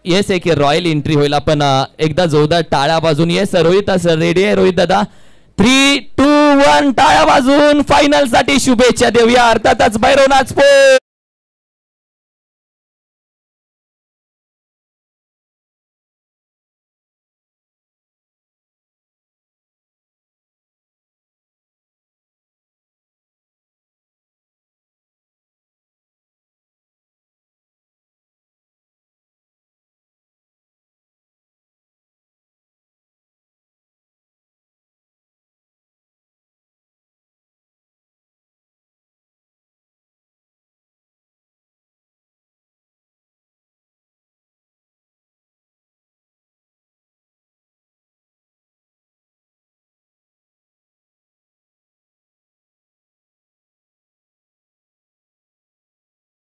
Yes एक royal entry होईल. आपण एकदा जोरदार टाळ्या वाजून. येस रोहित सर रेडी आहे. रोहित दादा 3, 2, 1 टाळ्या वाजून फायनल साठी शुभेच्छा देऊया. अर्थातच भैरवनाथ स्पोर्ट्स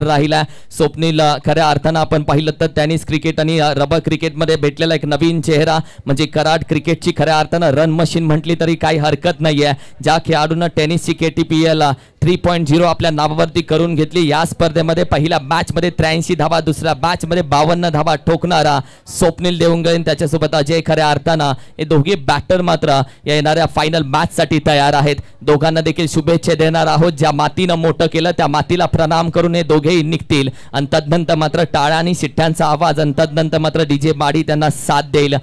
राहिला. स्वप्नील खऱ्या अर्थानं आपण पाहिलं तर टेनिस क्रिकेट आणि रबर क्रिकेटमध्ये भेटलेला एक नवीन चेहरा म्हणजे कराड क्रिकेटची खऱ्या अर्थानं रन मशीन म्हटली तरी काही हरकत नाहीये. ज्या खेळाडूंना टेनिसची KTPL 3.0 आपल्या नावावरती करून घेतली. या स्पर्धेमध्ये पहिल्या मॅच मध्ये 83 धावा, दुसऱ्या मॅच मध्ये 52 धावा ठोकणारा स्वप्नील देवंगन त्याच्यासोबत अजय खऱ्या अर्थानं हे दोघे बॅटर मात्र या येणाऱ्या फायनल मॅच साठी तयार आहेत. दोघांना देखील शुभेच्छा देणार आहोत. ज्या मातीनं मोठं केलं त्या मातीला प्रणाम करून हे दोघेही निघतील आणि तदनंतर मात्र टाळ्या आणि शिट्ट्यांचा आवाज आणि तदनंतर मात्र DJ माडी त्यांना साथ देईल.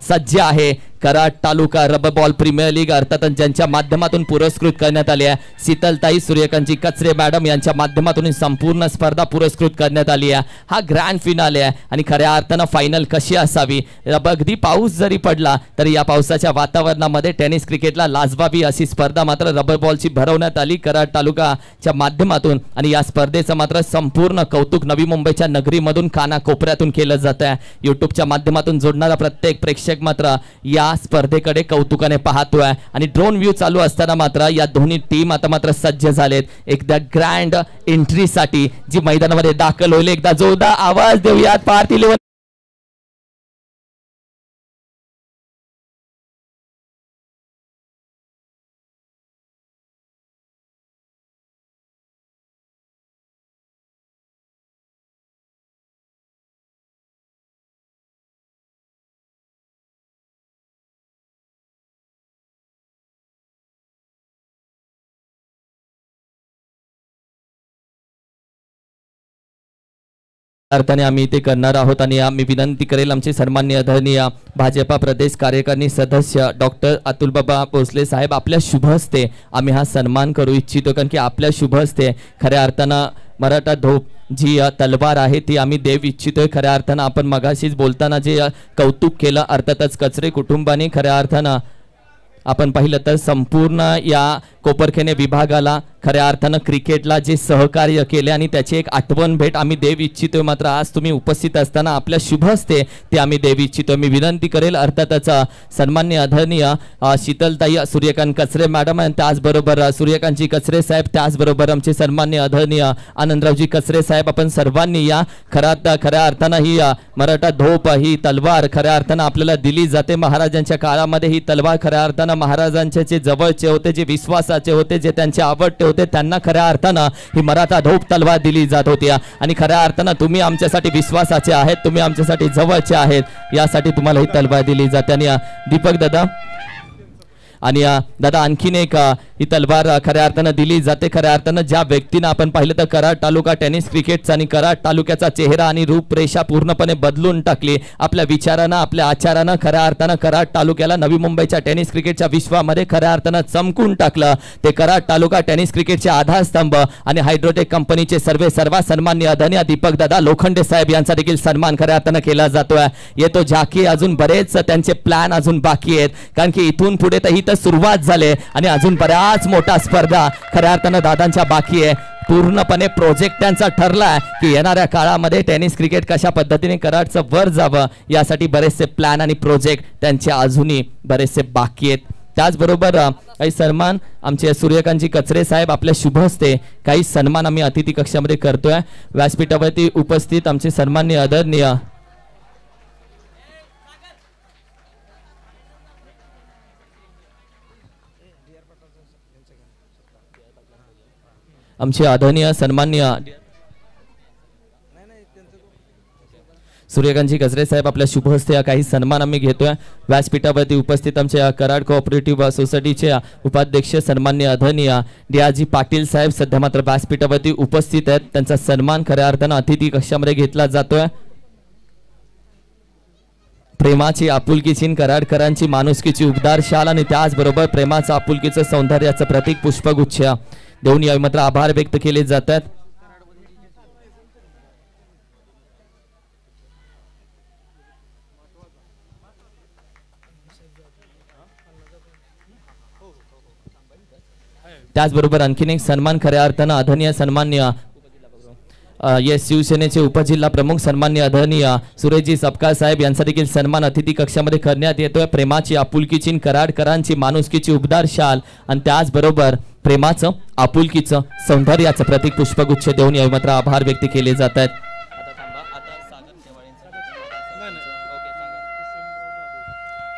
सज्ज आहे Karad taluka rubber ball premier league अर्थात ज्यांच्या माध्यमातून पुरस्कृत करण्यात आली आहे. शीतलताई सूर्यकांची कचरे मॅडम यांच्या माध्यमातून संपूर्ण स्पर्धा पुरस्कृत करण्यात आली आहे. हा ग्रँड फिनाले आहे आणि खऱ्या अर्थानं फायनल कशी असावी. अगदी पाऊस जरी पडला तरी या पावसाच्या वातावरणामध्ये टेनिस क्रिकेटला लाजवावी अशी स्पर्धा मात्र रबर बॉलची भरवण्यात आली कराड तालुकाच्या माध्यमातून आणि या स्पर्धेचं मात्र संपूर्ण कौतुक नवी मुंबईच्या नगरीमधून कानाकोपऱ्यातून केलं जात आहे. युट्यूबच्या माध्यमातून जोडणारा प्रत्येक प्रेक्षक मात्र या स्पर्धेकडे कौतुकाने पाहतोय आणि ड्रोन व्ह्यू चालू असताना मात्र या दोन्ही टीम आता मात्र सज्ज झालेत एकदा ग्रँड एंट्री साठी जी मैदानामध्ये दाखल होईल. एकदा जोरदार आवाज देऊयात. पार्टी लेवल अर्थाने आम्ही ते करणार आहोत आणि आम्ही विनंती करेल आमचे सन्माननीय आदरणीय भाजपा प्रदेश कार्यकारिणी सदस्य डॉक्टर अतुलबाबा भोसले साहेब आपल्या शुभ हस्ते आम्ही हा सन्मान करू इच्छितो. कारण की आपल्या शुभ हस्ते खऱ्या अर्थानं मराठा धोप जी तलवार आहे ती आम्ही देव इच्छितोय. खऱ्या अर्थानं आपण मगाशीच बोलताना जे कौतुक केलं अर्थातच कचरे कुटुंबाने खऱ्या अर्थानं आपण पाहिलं तर संपूर्ण या कोपरखेने विभागाला खऱ्या अर्थानं क्रिकेटला जे सहकार्य केले आणि त्याची एक आठवण भेट आम्ही देव इच्छितोय. मात्र आज तुम्ही उपस्थित असताना आपल्या शुभ हस्ते ते आम्ही देव इच्छितोय. मी विनंती करेल अर्थातच सन्माननीय आदरणीय शीतलताई सूर्यकांत कचरे मॅडम आणि त्याचबरोबर सूर्यकांतजी कचरे साहेब त्याचबरोबर आमचे सन्माननीय आदरणीय आनंदरावजी कचरे साहेब आपण सर्वांनी या खऱ्या अर्थानं ही मराठा धोप ही तलवार खऱ्या अर्थानं आपल्याला दिली जाते. महाराजांच्या काळामध्ये ही तलवार खऱ्या अर्थानं महाराजांचे जे जवळचे होते जे विश्वासाचे होते जे त्यांचे आवडते होते त्यांना खऱ्या अर्थानं ही मराठा धोप तलवार दिली जात होती आणि खऱ्या अर्थानं तुम्ही आमच्यासाठी विश्वासाचे आहेत तुम्ही आमच्यासाठी जवळचे आहेत यासाठी तुम्हाला ही तलवार दिली जाते. आणि दीपक दादा आणि दादा आणखीन एक ही तलवार खऱ्या अर्थानं दिली जाते. खऱ्या अर्थानं ज्या व्यक्तीनं आपण पाहिलं तर कराड तालुका टेनिस क्रिकेटचा आणि कराड तालुक्याचा चेहरा आणि रूपरेषा पूर्णपणे बदलून टाकली. आपल्या विचारानं आपल्या आचारानं खऱ्या अर्थानं कराड तालुक्याला नवी मुंबईच्या टेनिस क्रिकेटच्या विश्वामध्ये खऱ्या अर्थानं चमकून टाकलं. ते कराड तालुका टेनिस क्रिकेटचे आधारस्तंभ आणि हायड्रोटेक कंपनीचे सर्वा सन्माननीय आदरणीय दीपक दादा लोखंडे साहेब यांचा देखील सन्मान खऱ्या अर्थानं केला जातोय. येतो झाकी अजून बरेच त्यांचे प्लॅन अजून बाकी आहेत कारण की इथून पुढे तर ही तर सुरुवात झाली आणि अजून बऱ्याच मोठा स्पर्धा खऱ्या अर्थानं दादांच्या बाकी आहे. पूर्णपणे प्रोजेक्ट त्यांचा ठरलाय की येणाऱ्या काळामध्ये टेनिस क्रिकेट कशा पद्धतीने कराडचं वर जावं यासाठी बरेचसे प्लॅन आणि प्रोजेक्ट त्यांचे अजूनही बरेचसे बाकी आहेत. त्याचबरोबर काही सन्मान आमचे सूर्यकांतजी कचरे साहेब आपल्या शुभ हस्ते काही सन्मान आम्ही अतिथी कक्षामध्ये करतोय. व्यासपीठावरती उपस्थित आमचे सन्माननीय आदरणीय आमचे आदरणीय सन्माननीय सूर्यकांतजी गजरे साहेब आपल्या शुभ हस्ते काही सन्मान आम्ही घेतोय। व्यासपीठावरती उपस्थित आमच्या कराड कोऑपरेटिव्ह सोसायटीचे उपाध्यक्ष सन्माननीय आदरणीय DRG पाटील साहेब सध्या मात्र व्यासपीठावरती उपस्थित आहेत। त्यांचा सन्मान खऱ्या अर्थानं अतिथी कक्षामध्ये घेतला जातोय। प्रेमाची आपुलकीची कराडकरांची माणुसकीची उबदार शाल आणि त्याचबरोबर प्रेमाचं आपुलकीचं सौंदर्याचं प्रतीक पुष्पगुच्छ देऊन यावेळी मात्र आभार व्यक्त केले जातात। त्याचबरोबर आणखीन एक सन्मान खऱ्या अर्थानं आदरणीय सन्माननीय शिवसेनेचे उपजिल्हा प्रमुख सन्माननीय आदरणीय सुरेशजी सपकाळ साहेब यांचा देखील सन्मान अतिथी कक्षामध्ये करण्यात येतोय। प्रेमाची आपुलकीची कराडकरांची माणुसकीची उबदार शाल आणि त्याचबरोबर प्रेमाचं आपुलकीचं सौंदर्याचं प्रतीक पुष्पगुच्छ देऊन यावेळी मात्र आभार व्यक्त केले जात आहेत।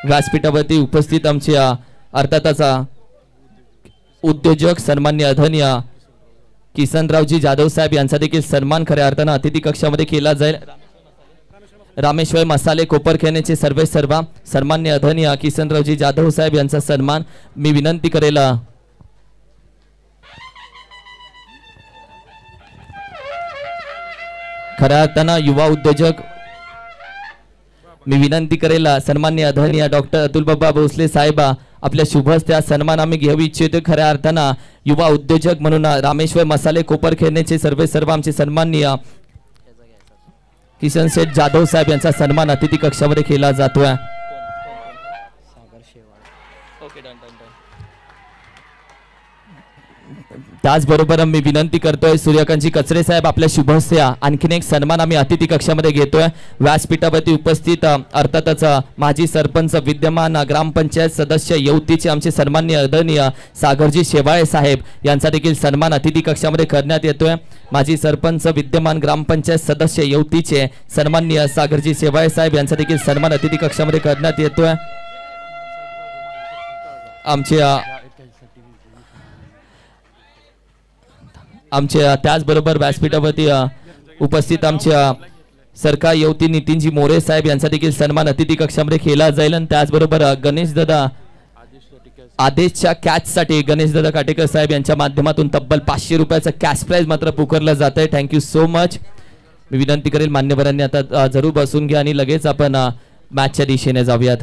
व्यासपीठावरती उपस्थित आमच्या अर्थातचा उद्योजक सन्माननीय आदरणीय किसनरावजी जाधव साहेब यांचा देखील सन्मान खऱ्या अर्थानं अतिथी कक्षामध्ये केला जाईल। रामेश्वर मसाले कोपरखेनेचे सर्वे सर्वा सन्माननीय आदरणीय किसनरावजी जाधव साहेब यांचा सन्मान मी विनंती करेल खऱ्या अर्थानं युवा उद्योजक मी विनंती करेल सन्माननीय आदरणीय डॉक्टर अतुलबाबा भोसले साहेब आपल्या शुभ हस्ते सन्मान आम्ही घेऊ इच्छितो। खऱ्या अर्थानं युवा उद्योजक म्हणून रामेश्वर मसाले कोपरखेनेचे सर्वे सर्व आमचे सन्माननीय किसन शेठ जाधव साहेब यांचा सन्मान अतिथी कक्षामध्ये केला जातोय। त्याचबरोबर मी विनंती करतोय सूर्यकांतजी कचरे साहेब आपल्या शुभ हस्ते आणखीन एक सन्मान आम्ही अतिथी कक्षामध्ये घेतोय। व्यासपीठावरती उपस्थित अर्थातच माजी सरपंच विद्यमान ग्रामपंचायत सदस्य येवतीचे आमचे सन्माननीय आदरणीय सागरजी शेवाळे साहेब यांचा देखील सन्मान अतिथी कक्षामध्ये करण्यात येतोय। माजी सरपंच विद्यमान ग्रामपंचायत सदस्य येवतीचे सन्माननीय सागरजी शेवाळे साहेब यांचा देखील सन्मान अतिथी कक्षामध्ये करण्यात येतोय। आमच्या त्याचबरोबर व्यासपीठावरती उपस्थित आमच्या सरकार येवती नितीनजी मोरे साहेब यांचा देखील सन्मान अतिथी कक्षामध्ये केला जाईल। आणि त्याचबरोबर गणेश दादा आदेशच्या कॅचसाठी गणेश दादा काटेकर साहेब यांच्या माध्यमातून तब्बल 500 रुपयाचं कॅश प्राइज मात्र पुकारलं जात आहे। Thank you so much. मी विनंती करेल मान्यवरांनी आता जरूर बसून घ्या आणि लगेच आपण मॅचच्या दिशेने जाऊयात।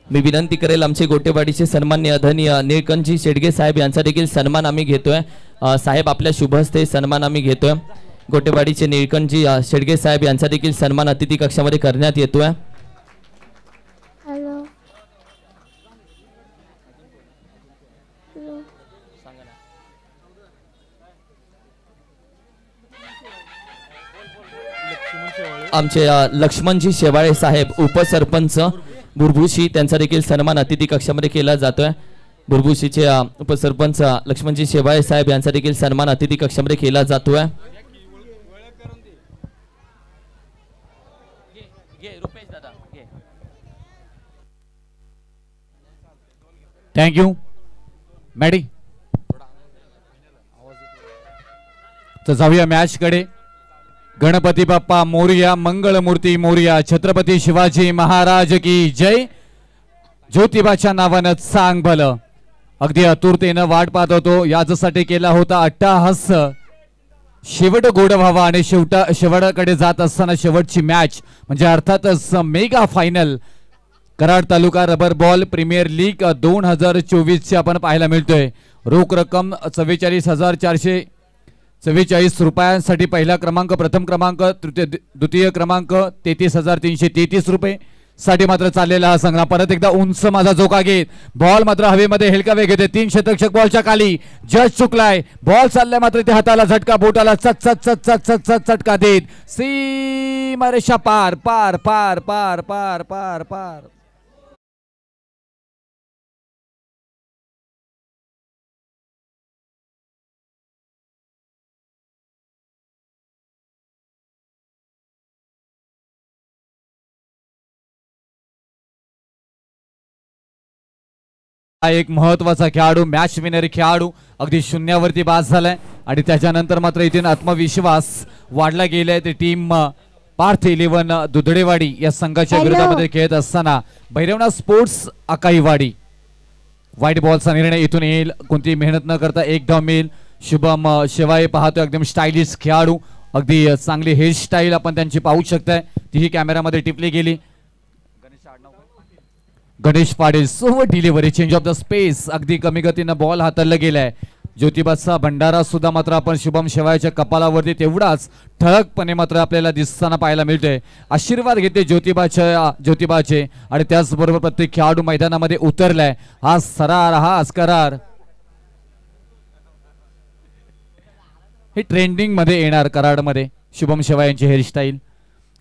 मी विनंती करेल आमचे गोटेवाडीचे सन्माननीय आदरणीय निळकंठजी शेडगे साहेब यांचा देखील सन्मान आम्ही घेतोय। साहेब आपल्या शुभ हस्ते सन्मान आम्ही घेतोय। गोटेवाडीचे निळकंठजी शेडगे साहेब यांचा देखील सन्मान अतिथी कक्षामध्ये करण्यात येतोय। आमचे लक्ष्मणजी शेवाळे साहेब उपसरपंच बुरभुशी त्यांचा देखील सन्मान अतिथी कक्षामध्ये केला जातोय। बुरभुशीचे उपसरपंच लक्ष्मणजी शेवाळे साहेब यांचा देखील सन्मान अतिथी कक्षामध्ये केला जातोय। Thank you Maddy. तर जाऊया मॅच कडे। गणपती बाप्पा मोरया, मंगळमूर्ती मोरया, छत्रपती शिवाजी महाराज की जय। ज्योतिबाच्या नावानं सांग भलं। अगदी आतुरतेनं वाट पाहत होतो, यासाठी केला होता अट्टाहास। शेवट गोड व्हावा आणि शेवटाकडे जात असताना शेवटची मॅच म्हणजे अर्थातच mega final Karad taluka rubber ball premier league 2024 आपण पाहायला मिळतोय। रोख रक्कम 44,444 रुपयांसाठी पहिला क्रमांक, प्रथम क्रमांक, द्वितीय क्रमांक 33,333 रुपये साठी मात्र चाललेला हा संग्राम। परत एकदा उंच माझा झोका घेत बॉल मात्र हवेमध्ये हेलकावे घेते। 3 शतक बॉलच्या खाली जज चुकलाय, बॉल चाललाय मात्र ते हाताला झटका, बोटाला चट चट चट चट चट चट चटका देत सीमारेषा पार पार पार पार पार पार पार हा एक महत्वाचा खेळाडू, मॅच विनर खेळाडू अगदी शून्यावरती बाद झालाय आणि त्याच्यानंतर मात्र इथून आत्मविश्वास वाढला गेलाय. ते टीम पार्थ 11 दुधडेवाडी या संघाच्या विरोधामध्ये खेळत असताना भैरवनाथ स्पोर्ट्स अकाईवाडी व्हाईट बॉलचा निर्णय इथून येईल. कोणती मेहनत न करता एक धाव मिळेल. शुभम शेवाळे पाहतो, एकदम स्टायलिश खेळाडू, अगदी चांगली हेअरस्टाईल आपण त्यांची पाहू शकताय, तीही कॅमेरामध्ये टिपली गेली. गणेश पाटील सोबत delivery, change of the space, अगदी कमी गतीनं बॉल हाताळला गेलाय. ज्योतिबाचा भंडारा सुद्धा मात्र आपण शुभम शेवाळ्याच्या कपालावरती तेवढाच ठळकपणे मात्र आपल्याला दिसताना पाहायला मिळतोय. आशीर्वाद घेते ज्योतिबाचे आणि त्याचबरोबर प्रत्येक खेळाडू मैदानामध्ये उतरलाय. हा सरार, हा अस्करार हे ट्रेंडिंग मध्ये येणार कराडमध्ये. शुभम शेवाळे यांची हेअरस्टाईल.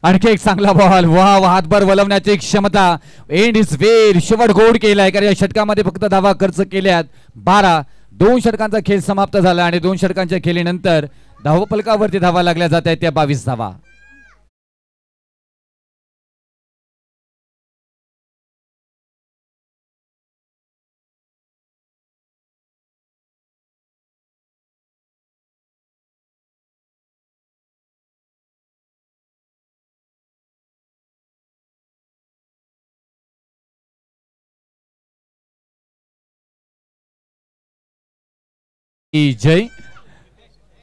आणखी एक चांगला बॉल, वाह, हातभर वलवण्याची क्षमता, एंड इज वेर, शेवट गोड केलाय. कारण या षटकामध्ये फक्त धावा खर्च केल्यात 12. 2 षटकांचा खेळ समाप्त झाला आणि 2 षटकांच्या खेळीनंतर धावफलकावरती धावा लागल्या जात आहेत त्या 22 धावा. जय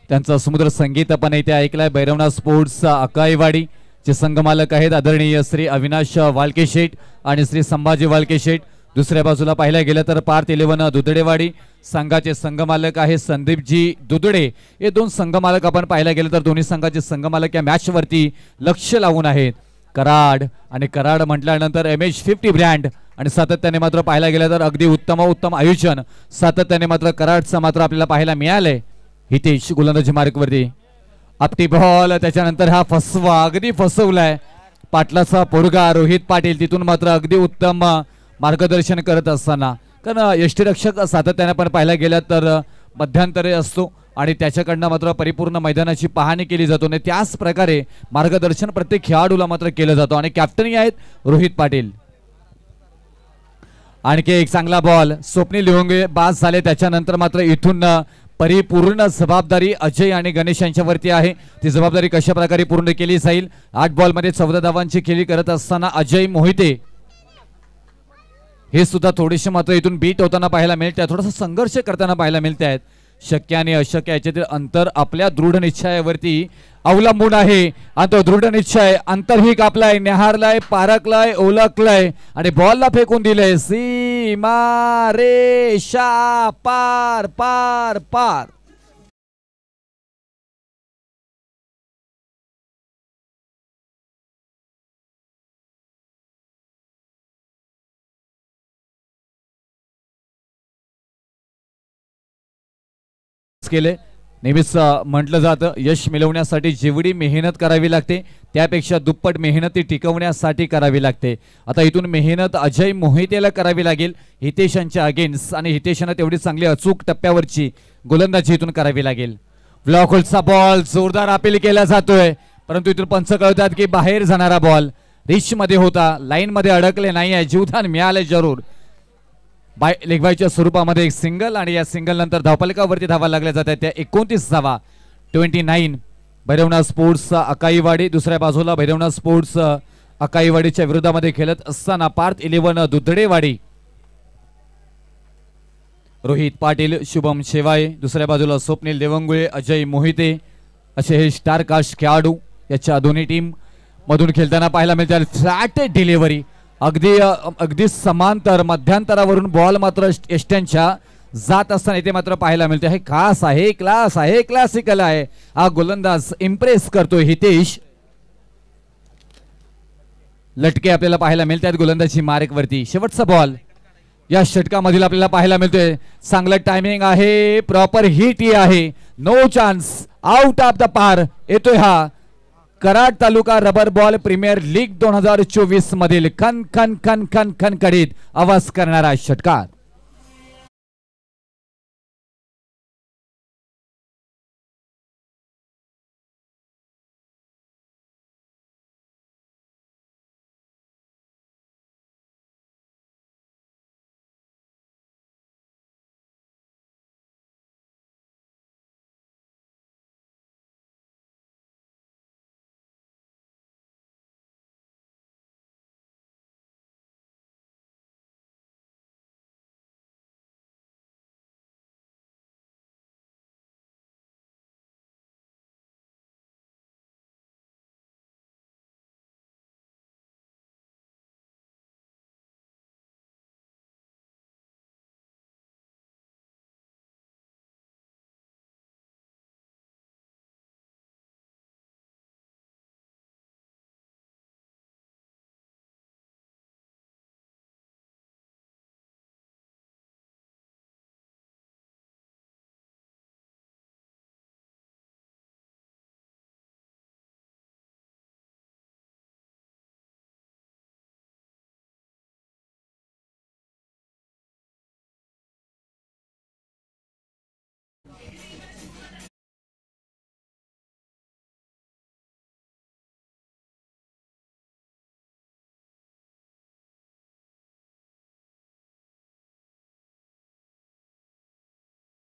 त्यांचा समुद्र संगीत आपण इथे ऐकलाय. भैरवनाथ स्पोर्ट्स अकाईवाडी चे संघमालक आहेत आदरणीय श्री अविनाश वालके शेठ आणि श्री संभाजी वालके शेठ. दुसऱ्या बाजूला पाहायला गेलं तर पार्थ 11 दुधडेवाडी संघाचे संघमालक आहे संदीपजी दुधडे. हे 2 संघमालक आपण पाहायला गेलं तर दोन्ही संघाचे संघमालक या मॅच वरती लक्ष लावून आहेत. कराड आणि कराड म्हटल्यानंतर MH50 ब्रँड आणि सातत्याने मात्र पाहायला गेलं तर अगदी उत्तम आयोजन सातत्याने मात्र कराडचं मात्र आपल्याला पाहायला मिळालंय. हितेश गोलंदाजी मार्कवरती आपटी बॉल, त्याच्यानंतर हा फसवा, अगदी फसवलाय पाटलाचा पोरगा रोहित पाटील. तिथून मात्र अगदी उत्तम मार्गदर्शन करत असताना, कारण यष्टीरक्षक सातत्याने पण पाहायला गेलं तर मध्यंतरे असतो आणि त्याच्याकडनं मात्र परिपूर्ण मैदानाची पाहणी केली जातो आणि त्याच प्रकारे मार्गदर्शन प्रत्येक खेळाडूला मात्र केलं जातं आणि कॅप्टनही आहेत रोहित पाटील. आणखी एक चांगला बॉल, स्वप्नील लिहोंगे बाद झाले. त्याच्यानंतर मात्र इथून परिपूर्ण जबाबदारी अजय आणि गणेश यांच्यावरती आहे. ती जबाबदारी कशा प्रकारे पूर्ण केली जाईल. 8 बॉलमध्ये 14 धावांची खेळी करत असताना अजय मोहिते हे सुद्धा थोडेसे मात्र इथून बीट होताना पाहायला मिळतात, थोडासा संघर्ष करताना पाहायला मिळत आहेत. शक्य आणि अशक्य याच्यातील अंतर आपल्या दृढ निश्चयावरती अवलंबून आहे आणि तो दृढ निश्चय अंतरही कापलाय, न्याहारलाय, पारखलाय, ओळखलाय आणि बॉलला फेकून दिलंय. सीमा रेषा पार पार पार. केले. नेहमीच म्हटलं जातं यश मिळवण्यासाठी जेवढी मेहनत करावी लागते त्यापेक्षा दुप्पट मेहनती टिकवण्यासाठी करावी लागते. आता इथून मेहनत अजय मोहितेला करावी लागेल हितेशांच्या अगेन्स्ट आणि हितेशांना तेवढी चांगली अचूक टप्प्यावरची गोलंदाजी इथून करावी लागेल. ब्लॉकहोलचा बॉल जोरदार अपील केला जातोय, परंतु इथून पंच कळतात की बाहेर जाणारा बॉल रिच मध्ये होता, लाईन मध्ये अडकले नाही आहे, जीवदान मिळाले जरूर. लेगबायच्या स्वरूपामध्ये एक सिंगल आणि या सिंगल नंतर धावफलकावरती धावा लागल्या जातात त्या 29 धावा. 29 भैरवनाथ स्पोर्ट्स अकाईवाडी. दुसऱ्या बाजूला भैरवनाथ स्पोर्ट्स अकाईवाडीच्या विरोधामध्ये खेळत असताना पार्थ 11 दुधडेवाडी रोहित पाटील, शुभम शेवाळे. दुसऱ्या बाजूला स्वप्नील देवंगुळे, अजय मोहिते असे हे स्टार कास्ट खेळाडू याच्या दोन्ही टीम मधून खेळताना पाहायला मिळतात. फ्लॅट डिलिव्हरी, अगदी समांतर मध्यांतरावरून बॉल मात्र एष्ट्यांच्या जात असताना इथे मात्र पाहायला मिळते. हे खास आहे, क्लास आहे, क्लासिकल आहे. हा गोलंदाज इम्प्रेस करतोय हितेश. लटके आपल्याला पाहायला मिळतात गोलंदाजी मार्क वरती. शेवटचा बॉल या षटकामधील आपल्याला पाहायला मिळतोय. चांगलं टायमिंग आहे, प्रॉपर हिट ही आहे. No chance, out of the park येतोय हा Karad taluka rubber ball premier league 2024 मधील खन खन खन खन खन कडीत आवाज करणारा षटकार.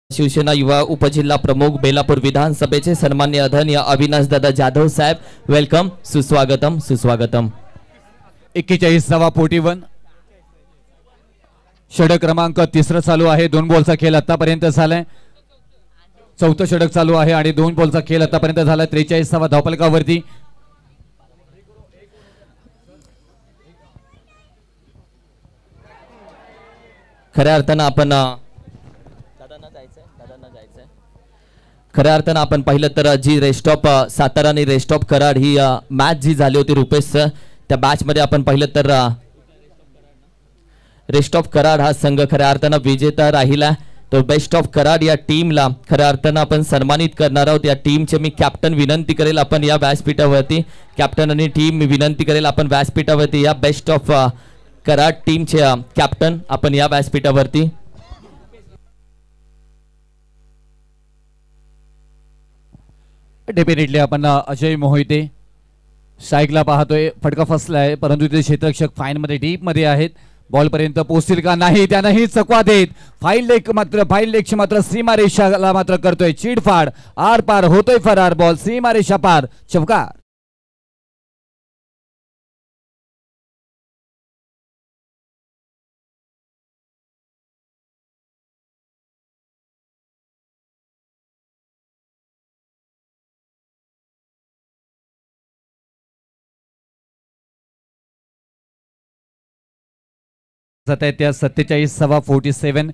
शिवसेना युवा उपजिल्हा प्रमुख बेलापूर विधानसभेचे सन्मान्य आदरणीय अविनाश दादा जाधव साहेब वेलकम सुस्वागतम सुस्वागतम 41वा 41 षटक क्रमांक 3 चालू आहे 2 बॉलचा खेळ आतापर्यंत झालाय 4थं षटक चालू आहे आणि 2 बॉलचा खेळ आतापर्यंत झाला 43वा धावफलकावरती खऱ्या अर्थानं आपण पाहिलं तर जी रेस्ट ऑफ सातारा आणि रेस्ट ऑफ कराड ही मॅच जी झाली होती रुपेश सर त्या मॅच मध्ये आपण पाहिलं तर रेस्ट ऑफ कराड हा संघ खऱ्या अर्थानं विजेता राहिला तर बेस्ट ऑफ कराड या टीमला खऱ्या अर्थानं आपण सन्मानित करणार आहोत या टीमचे मी कॅप्टन विनंती करेल आपण या व्यासपीठावरती कॅप्टन आणि टीम मी विनंती करेल आपण व्यासपीठावरती या बेस्ट ऑफ कराड टीमचे कॅप्टन आपण या व्यासपीठावरती डेफिनेटली आपण अजय मोहिते स्ट्राईकला पाहतोय फटका फसलाय परंतु ते क्षेत्ररक्षक फाईन मध्ये डीप मध्ये आहेत बॉल पर्यंत पोहोचतील का नाही त्यानंही चकवा देत फाईल लेगची मात्र सीमारेषाला मात्र करतोय चिडफाड आर पार होतोय फरार बॉल सीमारेषा पार चौकार त्या 47वा 47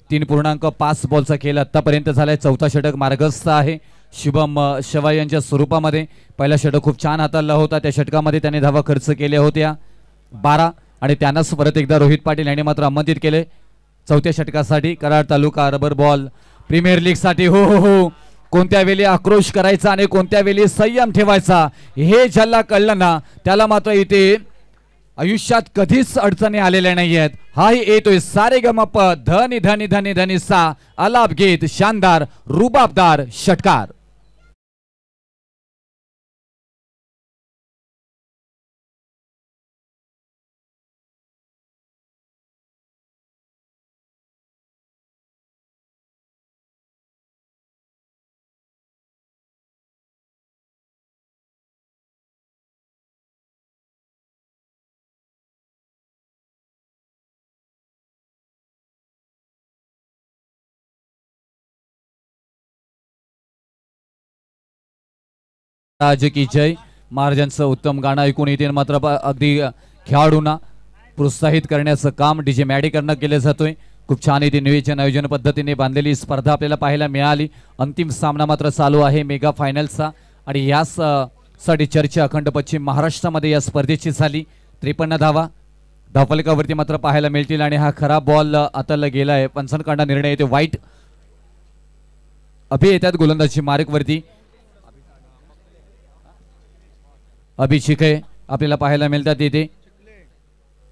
3.5 बॉलचा खेळ आतापर्यंत झालाय 4था षटक मार्गस्थ आहे शुभम शवा यांच्या स्वरूपामध्ये पहिला षटक खूप छान हाताळला होता त्या षटकामध्ये त्याने धावा खर्च केल्या होत्या 12 आणि त्यानंच परत एकदा रोहित पाटील यांनी मात्र आमंत्रित केले 4थ्या षटकासाठी Karad taluka rubber ball premier league साठी हो हो हो कोणत्या वेळी आक्रोश करायचा आणि कोणत्या वेळी संयम ठेवायचा हे ज्याला कळलं ना त्याला मात्र इथे आयुष्यात कधीच अडचणी आलेल्या नाही आहेत हाही येतोय सारे गमप धनी धनी धनी धनी सा आलाप गीत शानदार रुबाबदार षटकार राज की जय महाराजांचं उत्तम गाणं ऐकून येते मात्र अगदी खेळाडूंना प्रोत्साहित करण्याचं काम डीजे मॅडीकडनं केलं जातोय खूप छान इथे नियोजन आयोजन पद्धतीने बांधलेली स्पर्धा आपल्याला पाहायला मिळाली अंतिम सामना मात्र चालू आहे मेगा फायनलचा आणि याच साठी चर्चा अखंड पश्चिम महाराष्ट्रामध्ये या स्पर्धेची झाली 53 धावा धावफलकावरती मात्र पाहायला मिळतील आणि हा खराब बॉल आताला गेलाय पंचांकडा निर्णय येतो वाईट अभि येतात गोलंदाजी मार्कवरती अभिषेक आपल्याला पाहायला मिळतात इथे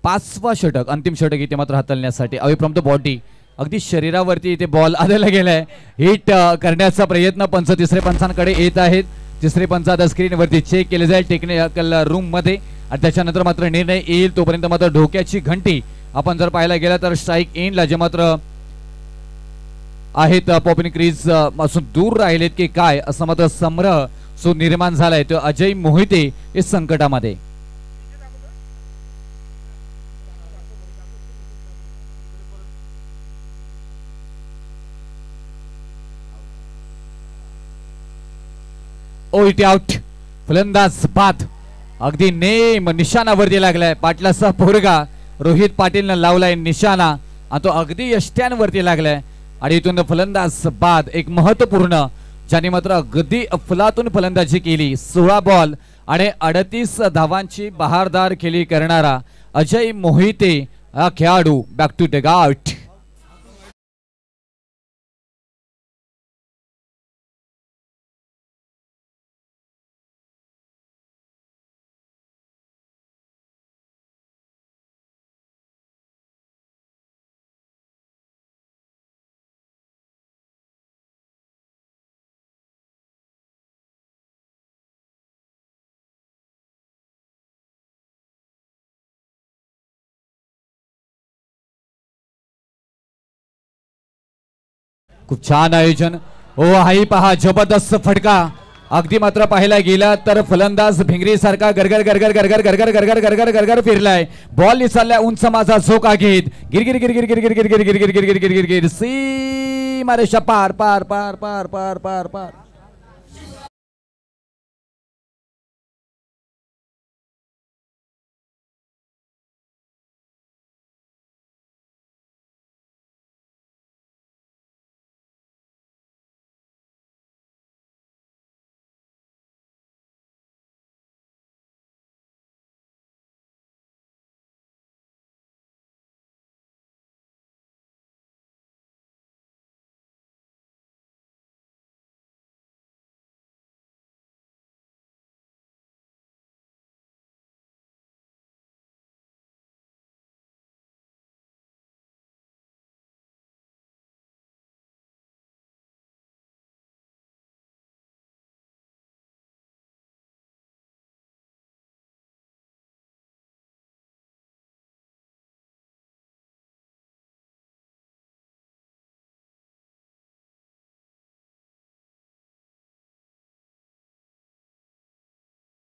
5वा षटक अंतिम षटक इथे मात्र हाताळण्यासाठी अवे फ्रॉम द बॉडी अगदी शरीरावरती इथे बॉल आलेला गेलाय हिट करण्याचा प्रयत्न पंच तिसरे पंचांकडे येत आहेत तिसरे पंच आता स्क्रीनवरती चेक केले जाईल टेक्निकल रूम मध्ये आणि त्याच्यानंतर मात्र निर्णय येईल तोपर्यंत मात्र डोक्याची घंटी आपण जर पाहायला गेला तर स्ट्राईक एंडला जे मात्र आहेत पॉपिंग क्रीज पासून दूर राहिलेत की काय असं मात्र संभ्रम सो निर्माण झालाय तो अजय मोहिते इस संकटामध्ये इट आउट फलंदाज बाद अगदी नेम निशाणावरती लागलाय पाटलाचा पोरगा रोहित पाटीलनं लावलाय निशाणा आणि तो अगदी यष्ट्यांवरती लागलाय आणि इथून फलंदाज बाद एक महत्वपूर्ण ज्याने मात्र अगदी अफलातून फलंदाजी केली 16 बॉल आणि 38 धावांची बहारदार खेळी करणारा अजय मोहिते हा खेळाडू बॅक टू द आउट खूप छान आयोजन. ओ हाई पहा जबरदस्त फटका. अगदी मात्र पाहायला गेला तर फलंदाज भिंगरी सारखा गरगर गरगर गरगर गरगर गरगर गरगर गरगर फिरलाय. बॉल निसरलाय उंच माझा झोका घेत गिरगिर गिरगिर गिरगिर गिरगिर गिरगिर गिरगिर गिरगिर गिरगिर सीमा रेषा पार पार पार पार पार पार पार.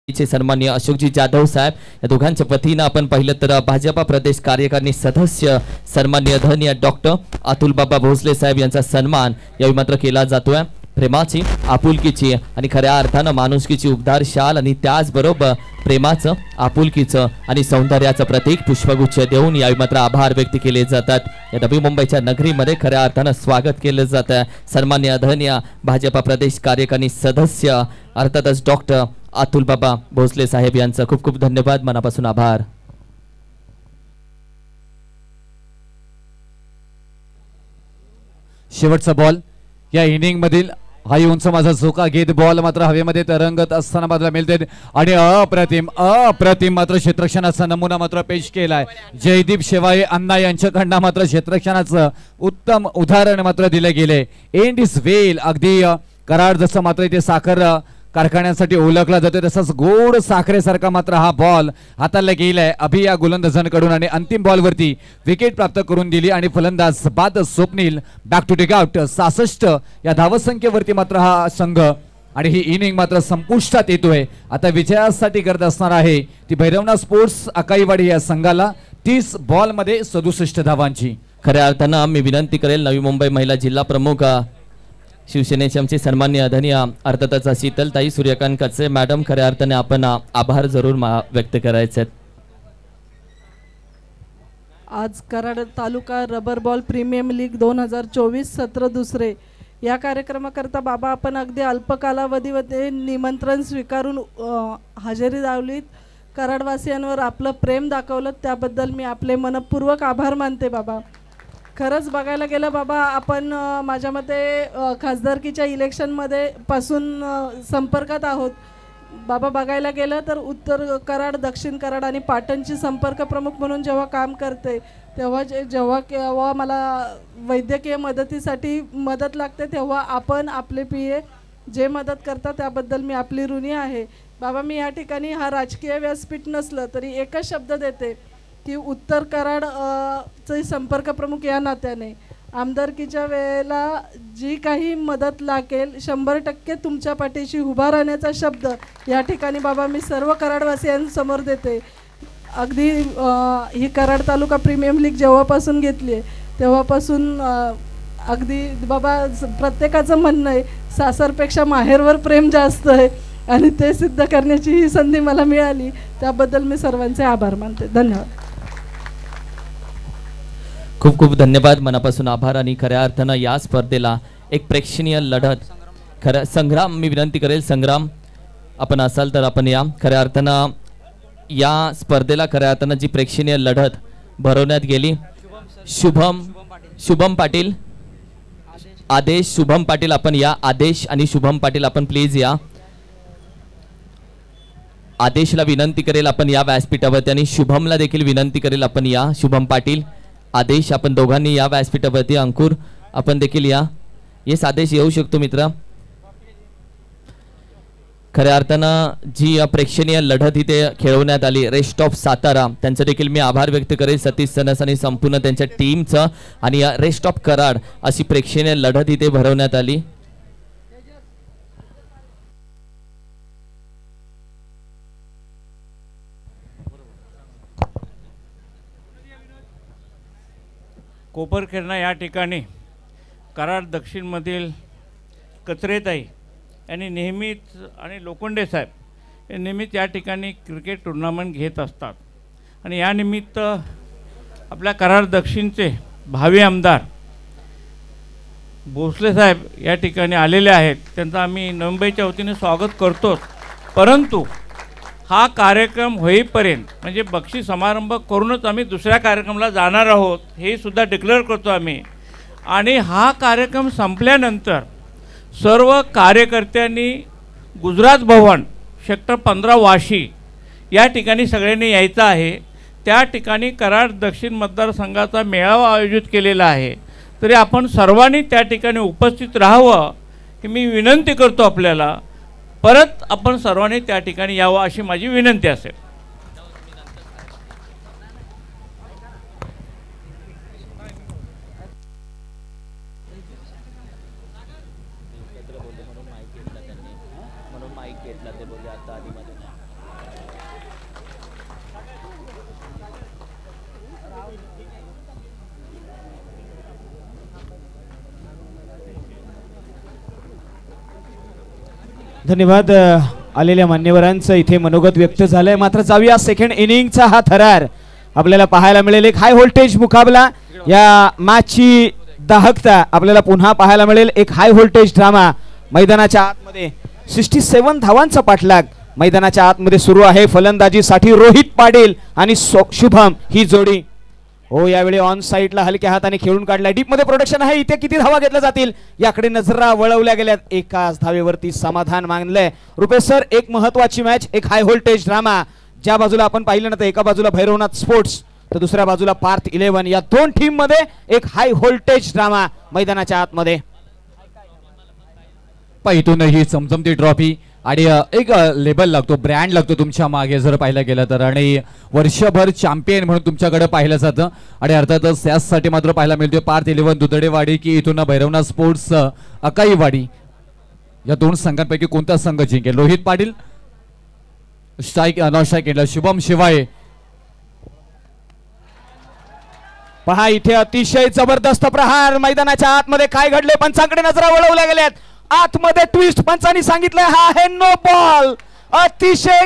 सन्माननीय अशोकजी जाधव साहेब या दोघांच्या वतीनं आपण पाहिलं तर भाजपा प्रदेश कार्यकारिणी सदस्य सन्माननीय धन्य डॉक्टर अतुल बाबा भोसले साहेब यांचा सन्मान यावेळी मात्र केला जातोय. प्रेमाची आपुलकीची आणि खऱ्या अर्थानं माणुसकीची उबदार शाल आणि त्याचबरोबर प्रेमाचं आपुलकीचं आणि सौंदर्याचं प्रतीक पुष्पगुच्छ देऊन यावेळी मात्र आभार व्यक्त केले जातात. या नवी मुंबईच्या नगरीमध्ये खऱ्या अर्थानं स्वागत केलं जातं. सन्माननीय धन्य भाजपा प्रदेश कार्यकारिणी सदस्य अर्थातच डॉक्टर अतुल बाबा भोसले साहेब यांचं खूप खूप धन्यवाद, मनापासून आभार. शेवटचा बॉल या इनिंग मधील हा उंच माझा झोका घेत बॉल मात्र हवेमध्ये तरंगत असताना मात्र मिळते आणि अप्रतिम अप्रतिम मात्र क्षेत्ररक्षणाचा नमुना मात्र पेश केलाय. जयदीप शेवाळे अण्णा यांच्याकडनं मात्र क्षेत्ररक्षणाचं उत्तम उदाहरण मात्र दिले गेले. एंड इज वेल. अगदी कराड जसं मात्र इथे साखर कारखान्यासाठी ओळखला जातो तसंच गोड साखरेसारखा मात्र हा बॉल हाताला गेलाय अभि या गोलंदाजांकडून आणि अंतिम बॉल वरती विकेट प्राप्त करून दिली आणि फलंदाज बाद Swapnil back to take out. 66 या धावसंख्येवरती मात्र हा संघ आणि ही इनिंग मात्र संपुष्टात येतोय. आता विजयासाठी करत असणार आहे ती भैरवनाथ स्पोर्ट्स अकाईवाडी या संघाला 30 बॉल मध्ये 67 धावांची. खऱ्या अर्थानं मी विनंती करेल नवी मुंबई महिला जिल्हा प्रमुख शिवसेनेचे आमचे सन्माननीय आदरणीय अर्थातच शीतलताई सूर्यकांत कचरे मॅडम, खऱ्या अर्थाने आपण आभार जरूर व्यक्त करायचे. आज Karad taluka rubber ball premium league 2024 सत्र दुसरे या कार्यक्रमाकरता बाबा आपण अगदी अल्प कालावधीमध्ये निमंत्रण स्वीकारून हजेरी लावलीत. कराडवासियांवर आपलं प्रेम दाखवलं त्याबद्दल मी आपले मनपूर्वक आभार मानते बाबा. खरंच बघायला गेलं बाबा आपण माझ्या मते खासदारकीच्या इलेक्शनमध्ये पासून संपर्कात आहोत बाबा. बघायला गेलं तर उत्तर कराड, दक्षिण कराड आणि पाटणची संपर्क प्रमुख म्हणून जेव्हा काम करते जेव्हा मला वैद्यकीय मदतीसाठी मदत लागते तेव्हा आपण आपले PA जे मदत करता त्याबद्दल मी आपली ऋणी आहे बाबा. मी या ठिकाणी हा राजकीय व्यासपीठ नसलं तरी एकच शब्द देते की उत्तर कराड चे संपर्क प्रमुख या नात्याने आमदारकीच्या वेळेला जी काही मदत लागेल 100% तुमच्या पाठीशी उभा राहण्याचा शब्द या ठिकाणी बाबा मी सर्व कराडवासियांसमोर देते. अगदी ही कराड तालुका प्रीमियम लीग जेव्हापासून घेतली आहे तेव्हापासून अगदी बाबा प्रत्येकाचं म्हणणं आहे सासरपेक्षा माहेरवर प्रेम जास्त आहे आणि ते सिद्ध करण्याची ही संधी मला मिळाली त्याबद्दल मी सर्वांचे आभार मानते. धन्यवाद. खूप खूप धन्यवाद, मनापासून आभार. आणि खऱ्या अर्थानं या स्पर्धेला एक प्रेक्षणीय लढत खरं संग्राम मी विनंती करेल संग्राम आपण असाल तर आपण या. खऱ्या अर्थानं या स्पर्धेला खऱ्या अर्थानं जी प्रेक्षणीय लढत भरवण्यात गेली शुभम पाटील आदेश शुभम पाटील आपण या. आदेश आणि शुभम पाटील आपण प्लीज या. आदेशला विनंती करेल आपण या व्यासपीठावरती आणि शुभमला देखील विनंती करेल आपण या. शुभम पाटील आदेश आपण दोघांनी या व्यासपीठावरती. अंकुर आपण देखील या. येस आदेश येऊ शकतो मित्र. खऱ्या अर्थानं जी प्रेक्षणीय लढत इथे खेळवण्यात आली, रेस्ट ऑफ सातारा, त्यांचं देखील मी आभार व्यक्त करेन, सतीश सनस आणि संपूर्ण त्यांच्या टीमचं. आणि रेस्ट ऑफ कराड अशी प्रेक्षणीय लढत इथे भरवण्यात आली. कोपरखेरणा या ठिकाणी कराड दक्षिणमधील कचरेताई यांनी नेहमीच आणि लोखंडे साहेब हे नेहमीच या ठिकाणी क्रिकेट टुर्नामेंट घेत असतात. आणि यानिमित्त आपल्या कराड दक्षिणचे भावी आमदार भोसले साहेब या ठिकाणी आलेले आहेत. त्यांचं आम्ही मुंबईच्या वतीने स्वागत करतोच. परंतु हा कार्यक्रम होईपर्यंत म्हणजे बक्षीस समारंभ करूनच आम्ही दुसऱ्या कार्यक्रमाला जाणार आहोत हे सुद्धा डिक्लेअर करतो आम्ही. आणि हा कार्यक्रम संपल्यानंतर सर्व कार्यकर्त्यांनी गुजरात भवन सेक्टर 15 वाशी या ठिकाणी सगळ्यांनी यायचं आहे. त्या ठिकाणी कराड दक्षिण मतदारसंघाचा मेळावा आयोजित केलेला आहे. तरी आपण सर्वांनी त्या ठिकाणी उपस्थित राहावं ही मी विनंती करतो आपल्याला. परत आपण सर्वांनी त्या ठिकाणी यावं अशी माझी विनंती असेल. धन्यवाद. आलेल्या मान्यवरांचं इथे मनोगत व्यक्त झालंय. मात्र जाऊया सेकंड इनिंगचा हा थरार आपल्याला पाहायला मिळेल. एक हाय व्होल्टेज मुकाबला, या मॅचची दाहकता आपल्याला पुन्हा पाहायला मिळेल. एक हाय व्होल्टेज ड्रामा मैदानाच्या आतमध्ये 67 धावांचा पाठलाग मैदानाच्या आतमध्ये सुरू आहे. फलंदाजीसाठी रोहित पाटील आणि शुभम ही जोडी. हो, यावेळी ऑन साईडला हलक्या हाताने खेळून काढलाय. डीप मध्ये प्रोडक्शन आहे. इथे किती धावा घेतल्या जातील याकडे नजरा वळवल्या गेल्यात. एकाच धावेवरती समाधान मानलंय. रुपेश सर, एक महत्वाची मॅच, एक हाय व्होल्टेज ड्रामा. ज्या बाजूला आपण पाहिलं ना, तर एका बाजूला भैरवनाथ स्पोर्ट्स तर दुसऱ्या बाजूला पार्थ 11. या दोन टीम मध्ये एक हाय व्होल्टेज ड्रामा मैदानाच्या आतमध्ये. इथून ही चमचमती ट्रॉफी आणि एक लेबल लागतो, ब्रँड लागतो तुमच्या मागे जर पाहिलं गेलं तर. आणि वर्षभर चॅम्पियन म्हणून तुमच्याकडे पाहिलं जातं. आणि अर्थातच त्यासाठी मात्र पाहायला मिळतोय पार्थ 11 दुधडेवाडी की इथून भैरवनाथ स्पोर्ट्स अकाईवाडी. या दोन संघांपैकी कोणता संघ जिंकेल? Rohit Patil strike non strike, Shubham शिवाय. पहा, इथे अतिशय जबरदस्त प्रहार. मैदानाच्या आतमध्ये काय घडले? पंचांकडे नजरा वळवल्या गेल्यात. आतमध्ये ट्विस्ट, पंचांनी सांगितलंय हा आहे नो बॉल. अतिशय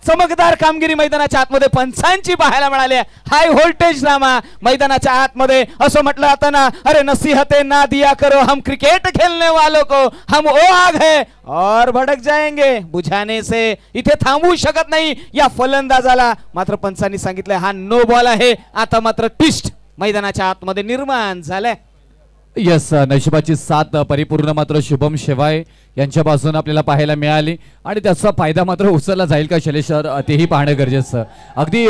चमकदार कामगिरी मैदानाच्या आतमध्ये पंचांची पाहायला मिळाली. हाय व्होल्टेज ड्रामा मैदानाच्या आतमध्ये. असं म्हटलं जातं ना, अरे नसीहते ना दिया करो, हम क्रिकेट खेलने वालों को, हम वो आग है और भड़क जाएंगे बुझाने से. इथे थांबू शकत नाही या फलंदाजाला. मात्र पंचांनी सांगितलंय हा नो बॉल आहे. आता मात्र ट्विस्ट मैदानाच्या आतमध्ये निर्माण झालंय. यस, नशिबाची साथ परिपूर्ण मात्र शुभम शेवाय यांच्यापासून आपल्याला पाहायला मिळाली. आणि त्याचा फायदा मात्र उचलला जाईल का शैलेश सर, तेही पाहणं गरजेचं. अगदी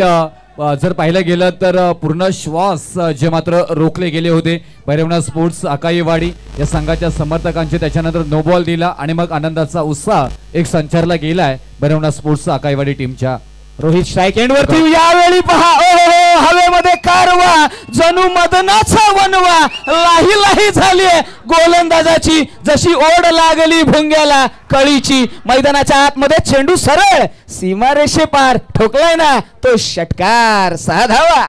जर पाहिलं गेलं तर पूर्ण श्वास जे मात्र रोखले गेले होते भैरवनाथ स्पोर्ट्स अकाईवाडी या संघाच्या समर्थकांचे, त्याच्यानंतर नो बॉल दिला आणि मग आनंदाचा उत्साह एक संचारला गेलाय भैरवनाथ स्पोर्ट्स अकाईवाडी टीमच्या. रोहित स्ट्राईक एंड वरती. यावेळी पहा, ओ हवेमध्ये कारवा, जणू मदनाचा वनवा. लाही लाही झाली गोलंदाजाची, जशी ओढ लागली भुंग्याला कळीची. मैदानाच्या आतमध्ये चेंडू सरळ सीमारेषे पार ठोकलाय ना तो षटकार. 6 धावा.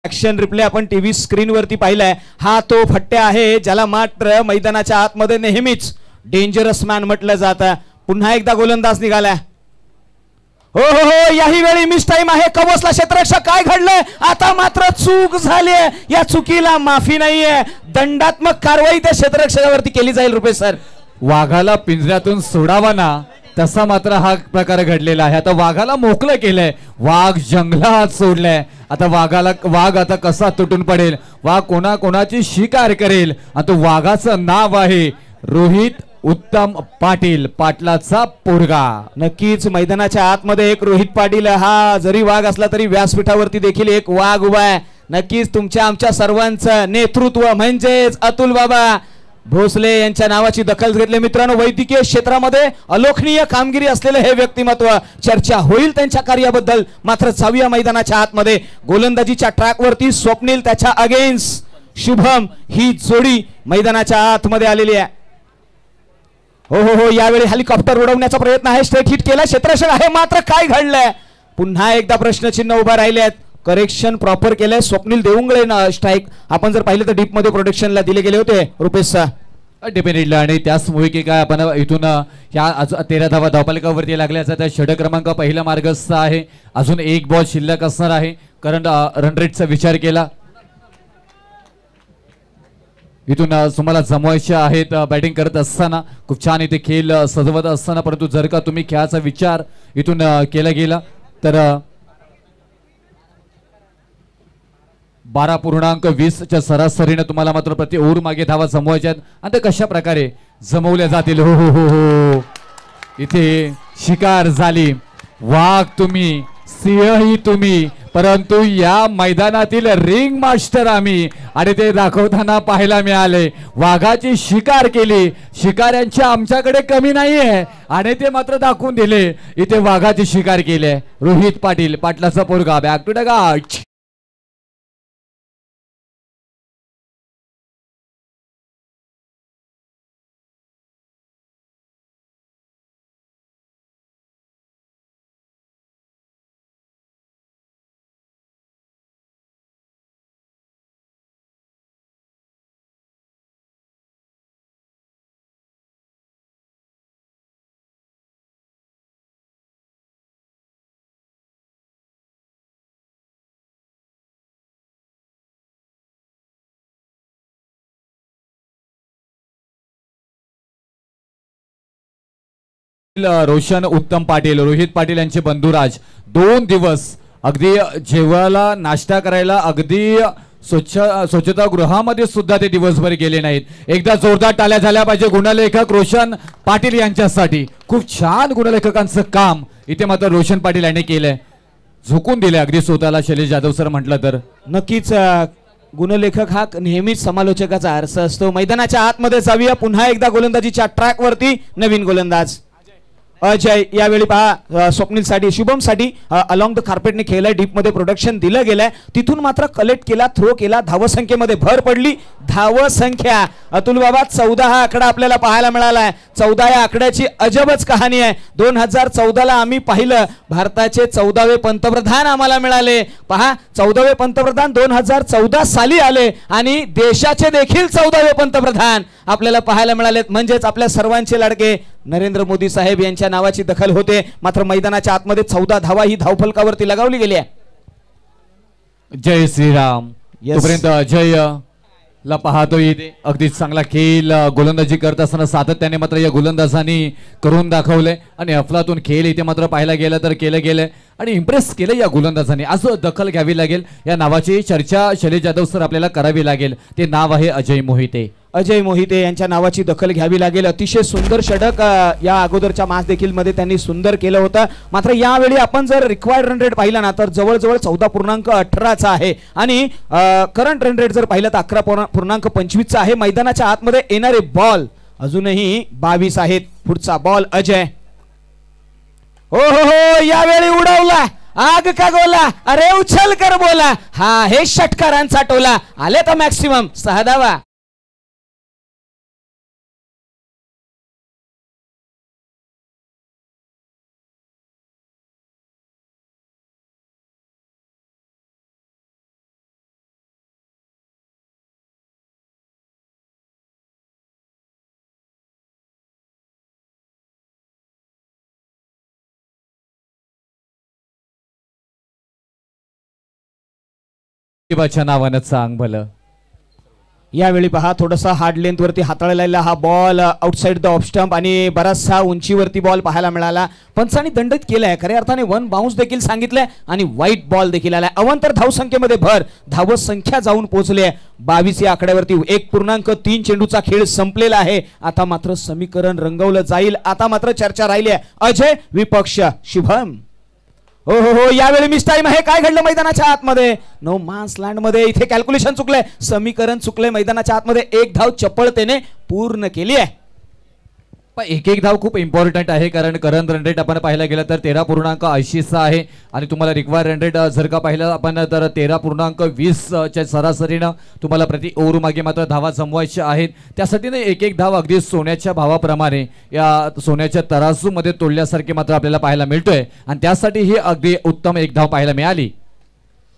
ऍक्शन रिप्ले आपण टीव्ही स्क्रीन वरती पाहिलाय. हा तो फट्ट्या आहे ज्याला मात्र मैदानाच्या आतमध्ये नेहमीच डेंजरस मॅन म्हटलं जातं. पुन्हा एकदा गोलंदाज निघाला. हो हो हो, याही वेळी मिस टाइम आहे. कवसला क्षेत्ररक्षक. काय घडलंय? आता मात्र चूक झाली. या चुकीला माफी नाहीये. दंडात्मक कारवाई त्या क्षेत्ररक्षकावरती केली जाईल. रुपेश सर, वाघाला पिंजऱ्यातून सोडावा ना, तसा मात्र हा प्रकार घडलेला आहे. आता वाघाला मोकळं केलंय, वाघ जंगलात सोडलंय. आता वाघ आता कसा तुटून पडेल. वाघ कोणाची शिकार करेल आणि तो वाघाचं नाव आहे रोहित उत्तम पाटील, पाटलाचा पोरगा. नक्कीच मैदानाच्या आतमध्ये एक रोहित पाटील हा जरी वाघ असला तरी व्यासपीठावरती देखील एक वाघ उभा आहे. नक्कीच तुमच्या आमच्या सर्वांचं नेतृत्व म्हणजेच अतुल बाबा भोसले यांच्या नावाची दखल घेतली. मित्रांनो, वैद्यकीय क्षेत्रामध्ये अलोकनीय कामगिरी असलेले हे व्यक्तिमत्व, चर्चा होईल त्यांच्या कार्याबद्दल. मात्र जाऊया मैदानाच्या आतमध्ये. गोलंदाजीच्या ट्रॅकवरती स्वप्नील त्याच्या अगेन्स्ट शुभम ही जोडी मैदानाच्या आतमध्ये आलेली आहे. हो, यावेळी हेलिकॉप्टर उडवण्याचा प्रयत्न आहे. स्ट्रेट हिट केला, क्षेत्ररक्षण आहे, मात्र काय घडलंय? पुन्हा एकदा प्रश्नचिन्ह उभा राहिले आहेत. करेक्शन प्रॉपर केलंय स्वप्नील देऊंगळे. स्ट्राईक आपण जर पाहिलं तर डीप मध्ये प्रोडक्शनला दिले गेले होते रुपेश डिपेंडेडला आणि त्याच मुळे की काय आपण इथून या 13 धावा धावपालिकावरती लागल्याचा त्या षटक क्रमांक पहिला मार्गस्थ आहे. अजून एक बॉल शिल्लक असणार आहे. करंट रन रेटचा विचार केला इथून तुम्हाला जमवायचे आहेत. बॅटिंग करत असताना खूप छान इथे खेळ सजवत असताना, परंतु जर का तुम्ही खेळाचा विचार इथून केला गेला तर 12.20च्या सरासरीने तुम्हाला मात्र प्रति ओव्हर मागे धावा जमवायच्या आहेत. आणि ते कशा प्रकारे जमवल्या जातील? हो हो हो हो, इथे शिकार झाली. वाघ तुम्ही, सिंहही तुम्ही, परंतु या मैदानातील रिंग मास्टर आम्ही. आणि ते दाखवताना पाहायला मिळाले. वाघाची शिकार केली. शिकाऱ्यांची आमच्याकडे कमी नाहीये आणि ते मात्र दाखवून दिले. इथे वाघाची शिकार केली. रोहित पाटील, पाटलाचा पोरगा, back to the guard. Roshan Uttam Patil, Rohit Patil यांचे बंधुराज 2 दिवस अगदी जेवायला नाश्ता करायला अगदी स्वच्छता गृहामध्ये सुद्धा ते दिवसभर गेले नाहीत. एकदा जोरदार टाळ्या झाल्या पाहिजे गुणलेखक रोशन पाटील यांच्यासाठी. खूप छान गुणलेखकांचं काम इथे मात्र रोशन पाटील यांनी केलंय. झुकून दिले अगदी स्वतःला. शैलेश जाधव सर म्हटलं तर नक्कीच गुणलेखक हा नेहमीच समालोचकाचा अर्थ असतो. मैदानाच्या आतमध्ये जाऊया पुन्हा एकदा. गोलंदाजीच्या ट्रॅक वरती नवीन गोलंदाज अजय. यावेळी पहा स्वप्नील साठी, शुभम साठी अलॉंग द कार्पेटने खेळलाय. डीप मध्ये प्रोडक्शन दिलं गेलंय. तिथून मात्र कलेक्ट केला, थ्रो केला. धावसंख्येमध्ये भर पडली. धावसंख्या अतुल बाबा 14 हा आकडा आपल्याला पाहायला मिळालाय. 14 या आकड्याची अजबच कहाणी आहे. 2014ला आम्ही पाहिलं भारताचे 14वे पंतप्रधान आम्हाला मिळाले. पहा 14वे पंतप्रधान 2014 साली आले आणि देशाचे देखील 14वे पंतप्रधान आपल्याला पाहायला मिळालेत. म्हणजेच आपल्या सर्वांचे लाडके नरेंद्र मोदी साहेब यांच्या नावाची दखल होते. मात्र मैदानाच्या आतमध्ये 14 धावा ही धावफलकावरती लगावली गेली आहे. जय श्रीराम. तोपर्यंत अजय ला पाहतो इथे अगदी चांगला खेळ गोलंदाजी करत असताना सातत्याने मात्र या गोलंदाजांनी करून दाखवले आणि अफलातून खेळ इथे मात्र पाहायला गेलं तर केलं गेलं आणि इम्प्रेस केलं या गोलंदाजांनी. आज दखल घ्यावी लागेल. या नावाची चर्चा शैलेश जाधव सर आपल्याला करावी लागेल. ते नाव आहे अजय मोहिते. अजय मोहिते यांच्या नावाची दखल घ्यावी लागेल. अतिशय सुंदर षटक या अगोदरच्या मॅच देखील मध्ये त्यांनी सुंदर केलं होतं. मात्र यावेळी आपण जर रिक्वायर्ड रन रेट पाहिला ना तर जवळजवळ 14.18चा आहे आणि करंट रन रेट जर पाहिलं तर 11.25चा आहे. मैदानाच्या आतमध्ये येणारे बॉल अजूनही 22 आहेत. पुढचा बॉल अजय. हो हो हो, यावेळी उडवला. आग का गोला, अरे उछल कर बोला. हा हे षटकारांचा टोला. आले तर मॅक्सिमम 6 धावा. नावानं चांग भलं. यावेळी पहा थोडासा हार्ड लेंथ वरती हाताळलेला हा ball outside the off stump आणि बराचसा उंचीवरती बॉल पाहायला मिळाला. पंचांनी दंडित केलाय, खऱ्या अर्थाने वन बाउन्स देखील सांगितलंय आणि व्हाईट बॉल देखील आलाय. अवंतर धावसंख्येमध्ये भर, धावत संख्या जाऊन पोहोचली आहे 22 या आकड्यावरती. 1.3 चेंडूचा खेळ संपलेला आहे. आता मात्र समीकरण रंगवलं जाईल. आता मात्र चर्चा राहिली आहे. अजय विपक्ष शुभम. हो हो हो, यावेळी मिस टाइम आहे. काय घडलं मैदानाच्या आतमध्ये? नो मान्स लँड मध्ये इथे कॅल्क्युलेशन चुकलंय, समीकरण चुकलंय. मैदानाच्या आतमध्ये एक धाव चपळतेने पूर्ण केली आहे. एक एक धाव खूप इम्पॉर्टंट आहे, कारण करंट रन रेट आपण पाहायला गेलं तर 13.86 आहे आणि तुम्हाला रिक्वायर रन रेट जर का पाहिलं आपण तर 13.20 च्या सरासरीनं तुम्हाला प्रति ओव्हर मागे मात्र धावा जमवायच्या आहेत. त्यासाठी एक एक धाव अगदी सोन्याच्या भावाप्रमाणे या सोन्याच्या तराजूमध्ये तोडल्यासारखे मात्र आपल्याला पाहायला मिळतोय आणि त्यासाठी ही अगदी उत्तम एक धाव पाहायला मिळाली.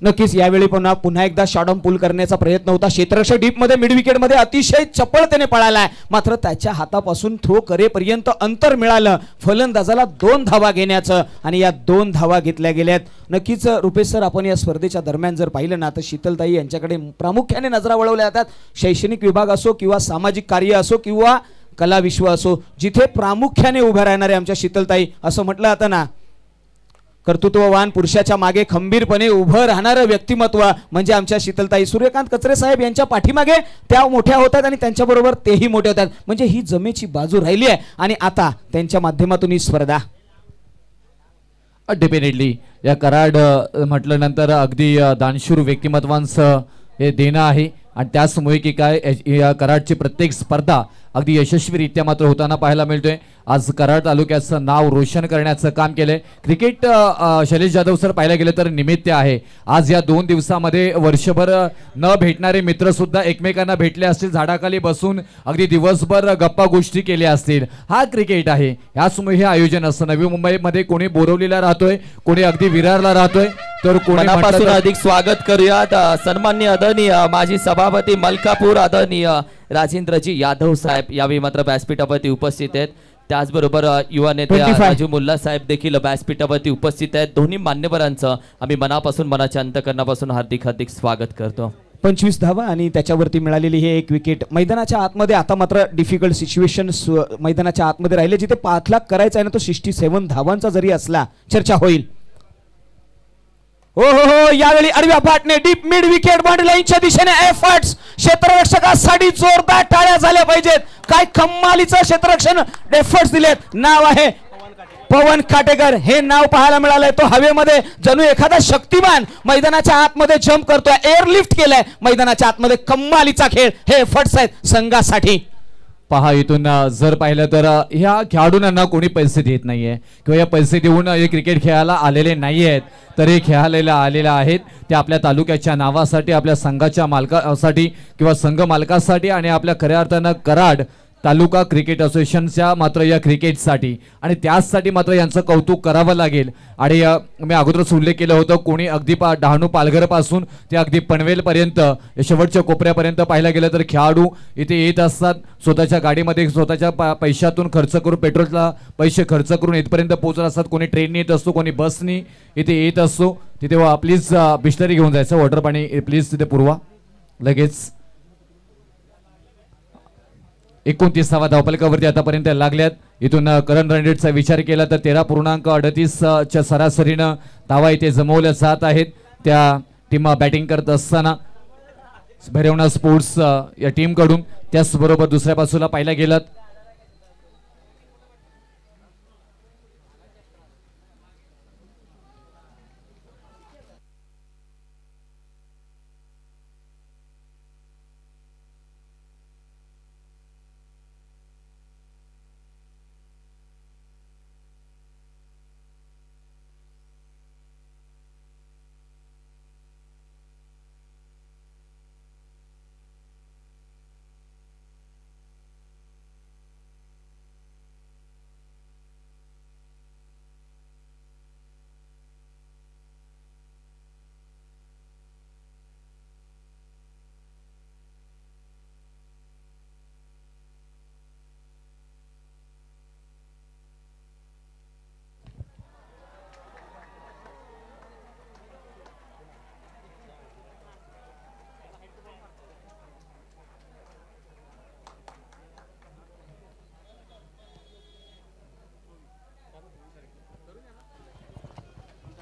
नक्कीच यावेळी पुन्हा एकदा शॉट ऑन पुल करण्याचा प्रयत्न होता. क्षेत्ररक्षक डीप मध्ये मिड विकेट मध्ये अतिशय चपळतेने पळालाय, मात्र त्याच्या हातापासून थ्रो करेपर्यंत अंतर मिळालं फलंदाजाला 2 धावा घेण्याचं आणि या 2 धावा घेतल्या गेल्यात. नक्कीच रुपेश सर, आपण या स्पर्धेच्या दरम्यान जर पाहिलं ना तर शीतलताई यांच्याकडे प्रामुख्याने नजरा वळवल्या जातात. शैक्षणिक विभाग असो किंवा सामाजिक कार्य असो किंवा कला विश्व असो, जिथे प्रामुख्याने उभ्या राहणारे आमच्या शीतलताई, असं म्हटलं जातं ना, कर्तृत्ववान पुरुषाच्या मागे खंबीरपणे उभं राहणारं व्यक्तिमत्व म्हणजे आमच्या शीतलताई. सूर्यकांत कचरे साहेब यांच्या पाठीमागे त्या मोठ्या होतात आणि त्यांच्याबरोबर तेही मोठे होतात. म्हणजे ही जमेची बाजू राहिली आहे आणि आता त्यांच्या माध्यमातून ही स्पर्धा डेफिनेटली या कराड म्हटलं नंतर अगदी दानशूर व्यक्तिमत्वांचं हे देणं आहे आणि त्याचमुळे की काय या कराडची प्रत्येक स्पर्धा अगदी यशस्वीरित्या मात्र होताना पाहायला मिळतोय. आज कराड तालुक्याचं नाव रोशन करण्याचं काम केलंय. क्रिकेट शैलेश जाधव सर पाहायला गेलं तर निमित्त आहे. आज या 2 दिवसामध्ये वर्षभर न भेटणारे मित्र सुद्धा एकमेकांना भेटले असतील, झाडाखाली बसून अगदी दिवसभर गप्पा गोष्टी केल्या असतील. हा क्रिकेट आहे. याचमुळे हे आयोजन असतं. नवी मुंबईमध्ये कोणी बोरवलीला राहतोय, कोणी अगदी विरारला राहतोय, तर मनापासून अधिक स्वागत करूयात सन्माननीय आदरणीय माजी सभापती मलकापूर आदरणीय राजेंद्रजी यादव साहेब यावेळी मात्र व्यासपीठावरती उपस्थित आहेत. त्याचबरोबर युवा नेते राजू मुल्ला साहेब देखील व्यासपीठावरती उपस्थित आहेत. दोन्ही मान्यवरांचं आम्ही मनापासून मनाच्या अंतकरणापासून हार्दिक हार्दिक स्वागत करतो. 25 धावा आणि त्याच्यावरती मिळालेली हे एक विकेट. मैदानाच्या आतमध्ये आता मात्र डिफिकल्ट सिच्युएशन मैदानाच्या आतमध्ये राहिले, जिथे 5 लाख करायचा आहे ना तो 67 धावांचा जरी असला चर्चा होईल. हो हो हो, यावेळी आडव्या पाटने डीप मिड विकेट बाउंड्री लाईनच्या दिशेने एफर्ट्स. क्षेत्ररक्षकासाठी जोरदार टाळ्या झाल्या पाहिजेत. काय कमालीचं क्षेत्ररक्षण एफर्ट्स दिलेत. नाव आहे पवन काटेकर, हे नाव पाहायला मिळालंय. तो हवेमध्ये जणू एखादा शक्तिमान मैदानाच्या आतमध्ये जम्प करतोय, एअरलिफ्ट केलंय मैदानाच्या आतमध्ये. कमालीचा खेळ हे एफर्ट्स आहेत संघासाठी. पहा इथून जर पाहिलं तर ह्या खेळाडूंना कोणी पैसे देत नाहीये किंवा या पैसे देऊन हे क्रिकेट खेळायला आलेले नाही आहेत, तर हे खेळायला आलेले आहेत ते आपल्या तालुक्याच्या नावासाठी, आपल्या संघाच्या मालकासाठी किंवा संघ मालकासाठी आणि आपल्या खऱ्या अर्थानं कराड तालुका क्रिकेट असोसिएशनच्या मात्र या क्रिकेटसाठी आणि त्याचसाठी मात्र यांचं कौतुक करावं लागेल. आणि मी अगोदरच उल्लेख केलं होतं, कोणी अगदी डहाणू पालघर पासून ते अगदी पनवेलपर्यंत शेवटच्या कोपऱ्यापर्यंत पाहायला गेलं तर खेळाडू इथे येत असतात. स्वतःच्या गाडीमध्ये स्वतःच्या पैशातून खर्च करून, पेट्रोलला पैसे खर्च करून इथपर्यंत पोहोचत असतात. कोणी ट्रेनने येत असतो, कोणी बसनी इथे येत असतो. तिथे प्लीज बिस्लरी घेऊन जायचं, वॉटर पाणी प्लीज तिथे पुरवा लगेच. 29 धावफलकावरती आतापर्यंत लागल्यात. इथून करंट रन रेटचा विचार केला तर 13.38 च्या सरासरीनं धावा इथे जमवल्या जात आहेत. त्या टीम बॅटिंग करत असताना भैरवणा स्पोर्ट्स या टीम कडून. त्याचबरोबर दुसऱ्या बाजूला पाहायला गेलं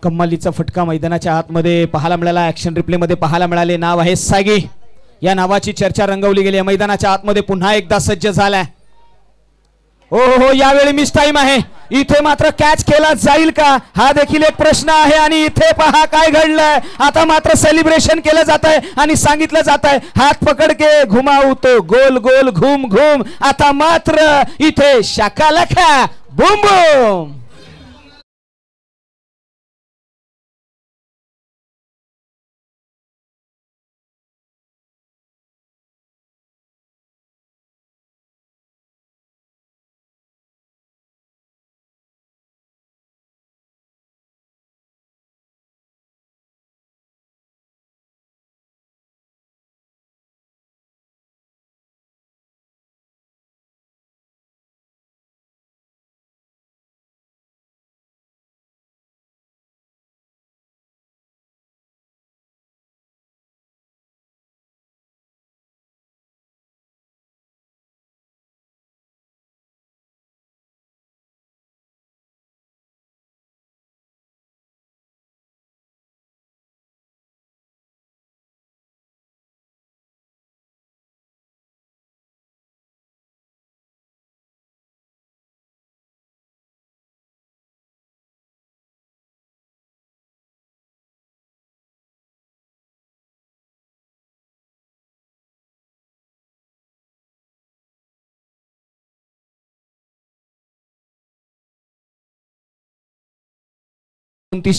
कम्मालीचा फटका मैदानाच्या आतमध्ये पाहायला मिळाला, ऍक्शन रिप्ले मध्ये पाहायला मिळाले. नाव आहे सागी. या नावाची चर्चा रंगवली गेली. मैदानाच्या आतमध्ये पुन्हा एकदा सज्ज झालाय. हो, यावेळी मिस टाइम आहे. इथे मात्र कॅच केला जाईल का हा देखील एक प्रश्न आहे. आणि इथे पहा काय घडलंय. आता मात्र सेलिब्रेशन केलं जात आहे आणि सांगितलं जात आहे हात पकड के घुमाऊ तो गोल गोल घूम घूम. आता मात्र इथे शाकालाखा बूम बूम.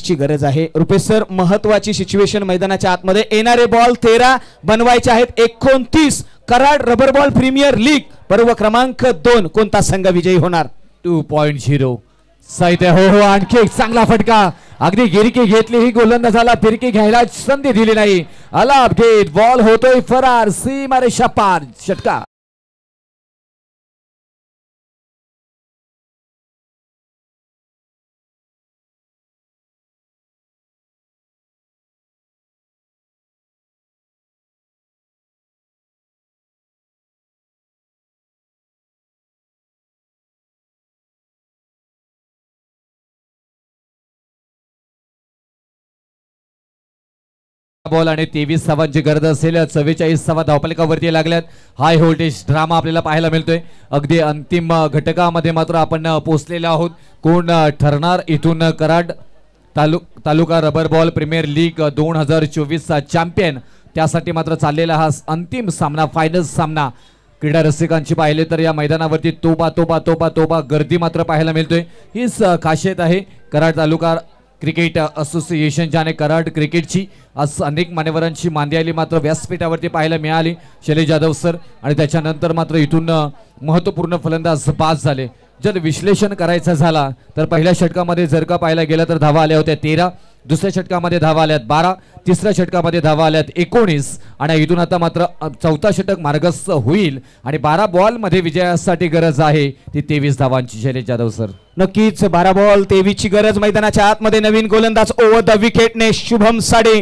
ची गरज आहे. रुपेश सर, महत्वाची सिच्युएशन मैदानाच्या आतमध्ये. येणारे बॉल 13 बनवायचे आहेत. 29 Karad rubber ball premier league पर्व क्रमांक 2. कोणता संघ विजयी होणार? 2.0 साहित्य. हो, आणखी एक चांगला फटका. अगदी गिरकी घेतली ही गोलंदाजाला फिरकी घ्यायला संधी दिली नाही. आला अपडेट. बॉल होतोय फरार. सीमारेषा पार. षटकार. बॉल आणि 23 धावांची गरज असेल. 44 धावा धावफलकावरती लागल्यात. हाय व्होल्टेज ड्रामा आपल्याला पाहायला मिळतोय. अगदी अंतिम घटकामध्ये मात्र आपण पोहोचलेलो आहोत. कोण ठरणार इथून Karad taluka rubber ball premier league 2024 चा चॅम्पियन? त्यासाठी मात्र चाललेला हा अंतिम सामना, फायनल सामना. क्रीडा रसिकांची पाहिले तर या मैदानावरती तोबा तोबा तोबा तोबा गर्दी मात्र पाहायला मिळतोय. हीच खासियत आहे कराड तालुका क्रिकेट असोसिएशन ज्याने कराड क्रिकेटची आज अनेक मान्यवरांची मांदियाली मात्र व्यासपीठावरती पाहायला मिळाली. शैलेश जाधव सर आणि त्याच्यानंतर मात्र इथून महत्त्वपूर्ण फलंदाज बाद झाले. जर विश्लेषण करायचं झाला तर पहिल्या षटकामध्ये जर का पाहायला गेलं तर धावा आल्या होत्या 13, दुसऱ्या षटकामध्ये धावा आल्यात 12, तिसऱ्या षटकामध्ये धावा आल्यात 19 आणि इथून आता मात्र चौथा षटक मार्गस्थ होईल आणि 12 बॉल मध्ये विजयासाठी गरज आहे ती 23 धावांची. शैलेश जाधव सर, नक्कीच 12 बॉल 23 ची गरज. मैदानाच्या आतमध्ये नवीन गोलंदाज ओव्हर द विकेटने शुभम साडे.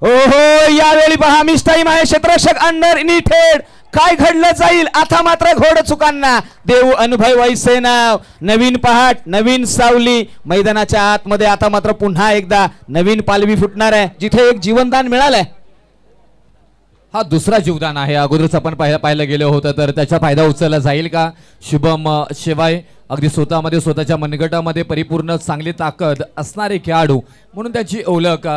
ओहो, यावेळी पहा मिस टाइम आहे. क्षेत्ररक्षक अंडर निथेड. काय घडलं जाईल आता मात्र घोड चुकांना देऊ अनुभव वैसे नाव. नवीन पहाट, नवीन सावली. मैदानाच्या आतमध्ये आता मात्र पुन्हा एकदा नवीन पालवी फुटणार आहे जिथे एक जीवनदान मिळालंय. हा दुसरा जीवदान आहे. अगोदरच आपण पाहायला गेलो होतं तर त्याचा फायदा उचलला जाईल का? शुभम शिवाय अगदी स्वतःमध्ये स्वतःच्या मनगटामध्ये परिपूर्ण चांगली ताकद असणारे खेळाडू म्हणून त्याची ओळख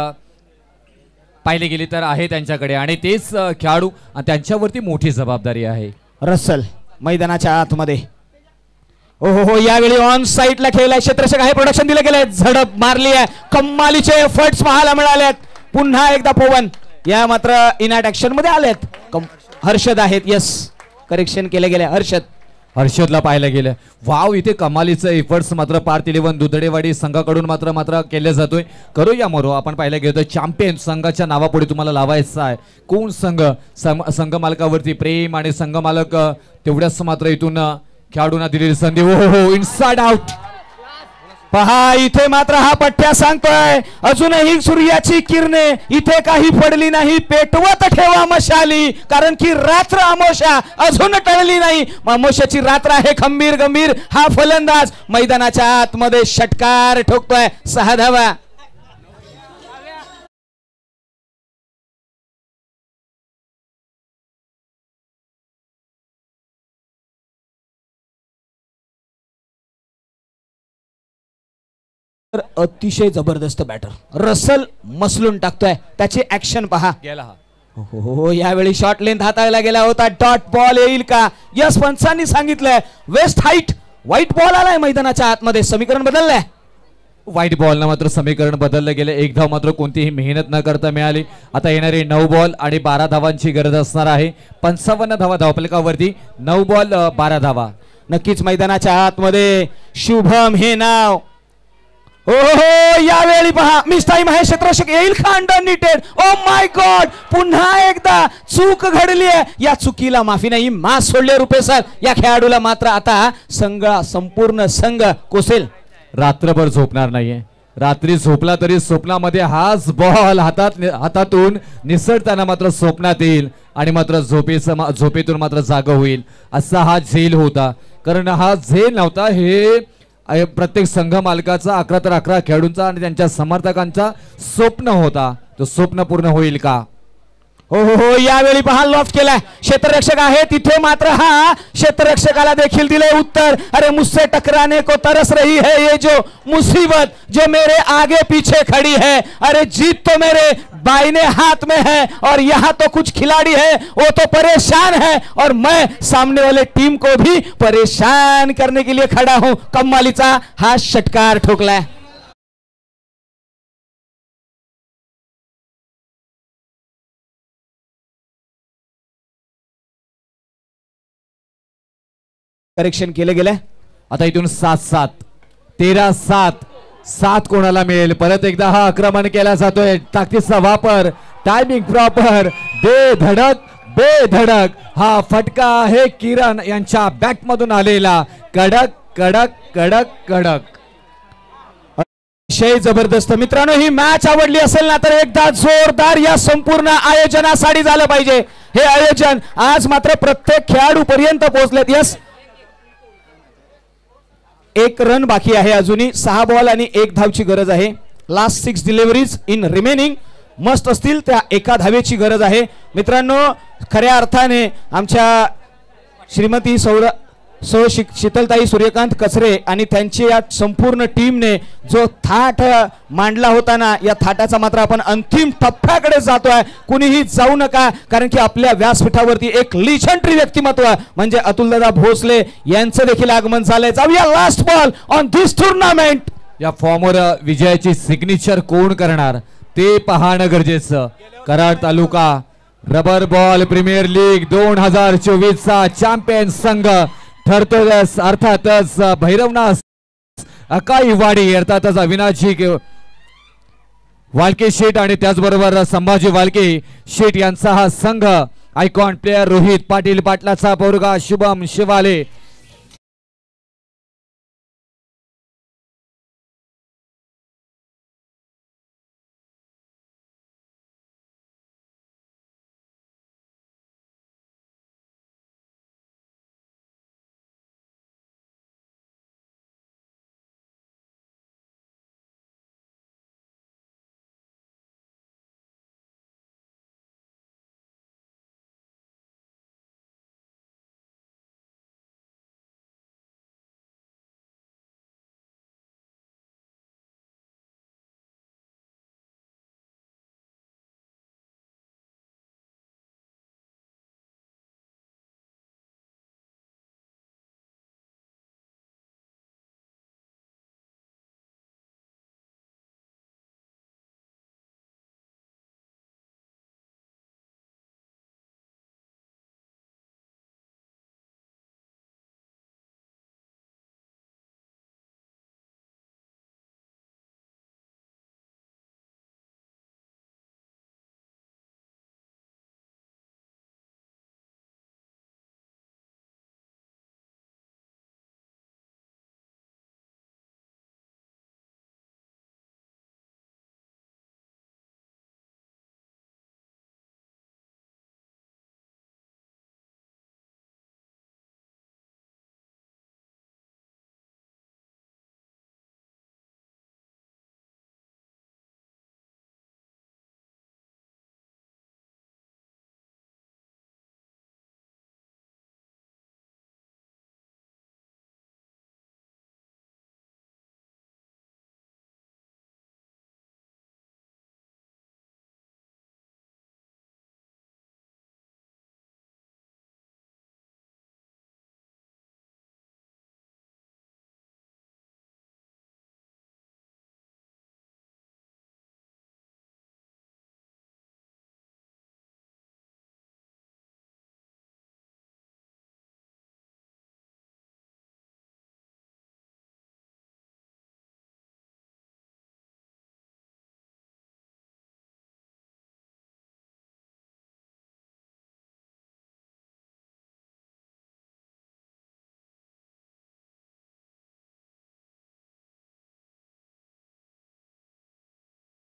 पाहिली गेली तर आहे त्यांच्याकडे आणि तेच खेळाडू त्यांच्यावरती मोठी जबाबदारी आहे. रसल मैदानाच्या आतमध्ये. ओहो, यावेळी ऑन साइडला खेळलाय क्षेत्ररक्षक आहे. प्रोडक्शन दिलं गेलंय. झडप मारली आहे. कम्मालीचे एफर्ट्स पाहायला मिळालेत. पुन्हा एकदा पवन या मात्र इनॅट ऍक्शन मध्ये आलेत. हर्षद आहेत. यस, करेक्शन केले गेले. हर्षदला पाहायला गेलं. वाव, इथे कमालीचं एफर्ट्स मात्र पार्थ 11 दुधडेवाडी संघाकडून मात्र केले जातोय. करूया मरो. आपण पाहायला गेलो चॅम्पियन संघाच्या नावापुढे तुम्हाला लावायचं आहे कोण संघ? संघ मालकावरती प्रेम आणि संघ मालक तेवढ्याच मात्र इथून खेळाडूंना दिलेली संधी. हो, इनसाइड आउट. पहा इथे मात्र हा पठ्या सांगतोय अजूनही सूर्याची किरणे इथे काही पडली नाही. पेटवत ठेवा मशाली, कारण की रात्र अमावस्या अजून टळली नाही. अमावस्याची रात्र आहे. खंबीर गंभीर हा फलंदाज मैदानाच्या आतमध्ये षटकार ठोकतोय. 6 धावा. तर अतिशय जबरदस्त बॅटर रसल मसलून टाकतोय, त्याची ऍक्शन पहा. गेला हा. हो यावेळी शॉर्ट लेंथ हाताळला गेला होता. डॉट बॉल येईल का? यस पंचांनी सांगितलंय वेस्ट हाईट व्हाईट बॉल आलाय मैदानाच्या आतमध्ये. समीकरण बदललंय. व्हाईट बॉलनं मात्र समीकरण बदललं गेलं. एक धाव मात्र कोणतीही मेहनत न करता मिळाली. आता येणारे 9 बॉल आणि 12 धावांची गरज असणार आहे. 55 धावा धावफलकावरती. 9 बॉल 12 धावा. नक्कीच मैदानाच्या आतमध्ये शुभम हे नाव. हो यावेळी पहा मिस टाइम आहे. क्षेत्ररक्षक येईल का अंडरनीटेड? ओ माय गॉड, पुन्हा एकदा चूक घडली आहे. या चुकीला माफी नाही. मास सोडले रुपये सर. या खेळाडूला मात्र आता संपूर्ण संघ कोसेल. रात्रभर झोपणार नाहीये. रात्री झोपला तरी स्वप्नामध्ये हाच बॉल हातातून निसटताना मात्र स्वप्नात येईल आणि मात्र झोपेतून मात्र जागा होईल. असा हा झेल होता. कारण हा झेल नव्हता, हे प्रत्येक संघ मालकाचा 11 तर 11 खेळाडूंचा आणि त्यांच्या समर्थकांचा स्वप्न होता. तो स्वप्न पूर्ण होईल का? हो यावेळी पहा लॉफ्ट केलाय. क्षेत्ररक्षक आहे तिथे मात्र हा क्षेत्ररक्षकाला देखील दिले उत्तर. अरे मुझसे टकराने को तरस रही है ये जो मुसीबत जो मेरे आगे पीछे खड़ी है. अरे जीत तो मेरे बाईने हाथ में है और यहाँ तो कुछ खिलाड़ी है वो तो परेशान है और मैं सामने वाले टीम को भी परेशान करने के लिए खड़ा हूं. कम्मालीचा हा षटकार ठोकलाय. करेक्शन केलं गेलंय. आता इथून 7-7 13-7 7 कोणाला मिळेल? परत एकदा हा आक्रमण केला जातोय. ताकदीचा वापर, टायमिंग प्रॉपर, बेधडक हा फटका आहे किरण यांच्या बॅट मधून आलेला. कडक कडक कडक कडक अतिशय जबरदस्त. मित्रांनो ही मॅच आवडली असेल ना तर एकदा जोरदार या संपूर्ण आयोजनासाठी झालं पाहिजे. हे आयोजन आज मात्र प्रत्येक खेळाडू पर्यंत पोहोचलेत. यस 1 रन बाकी आहे. अजूनही 6 बॉल आणि 1 धावची गरज आहे. Last 6 deliveries in remaining must असतील त्या 1 धावेची गरज आहे. मित्रांनो खऱ्या अर्थाने आमच्या श्रीमती शीतलताई सूर्यकांत कचरे आणि त्यांच्या या संपूर्ण टीमने जो थाट मांडला होता ना, या थाटाचा मात्र आपण अंतिम टप्प्याकडे जातोय. कुणीही जाऊ नका, कारण की आपल्या व्यासपीठावरती एक लिजंडरी व्यक्तिमत्व म्हणजे अतुलदादा भोसले यांचं देखील आगमन झालंय. जाऊया last ball on this tournament. या फॉर्मवर विजयाची सिग्नेचर कोण करणार ते पाहणं गरजेचं. Karad taluka rubber ball premier league 2024 चा चॅम्पियन संघ ठरतो. अर्थातच भैरवनाथ अकाई वाडी अर्थातच अविनाशजी वालके शेट आणि त्याचबरोबर संभाजी वालके शेट यांचा हा संघ. आयकॉन प्लेयर रोहित पाटील पाटलाचा पोरगा शुभम शिवाले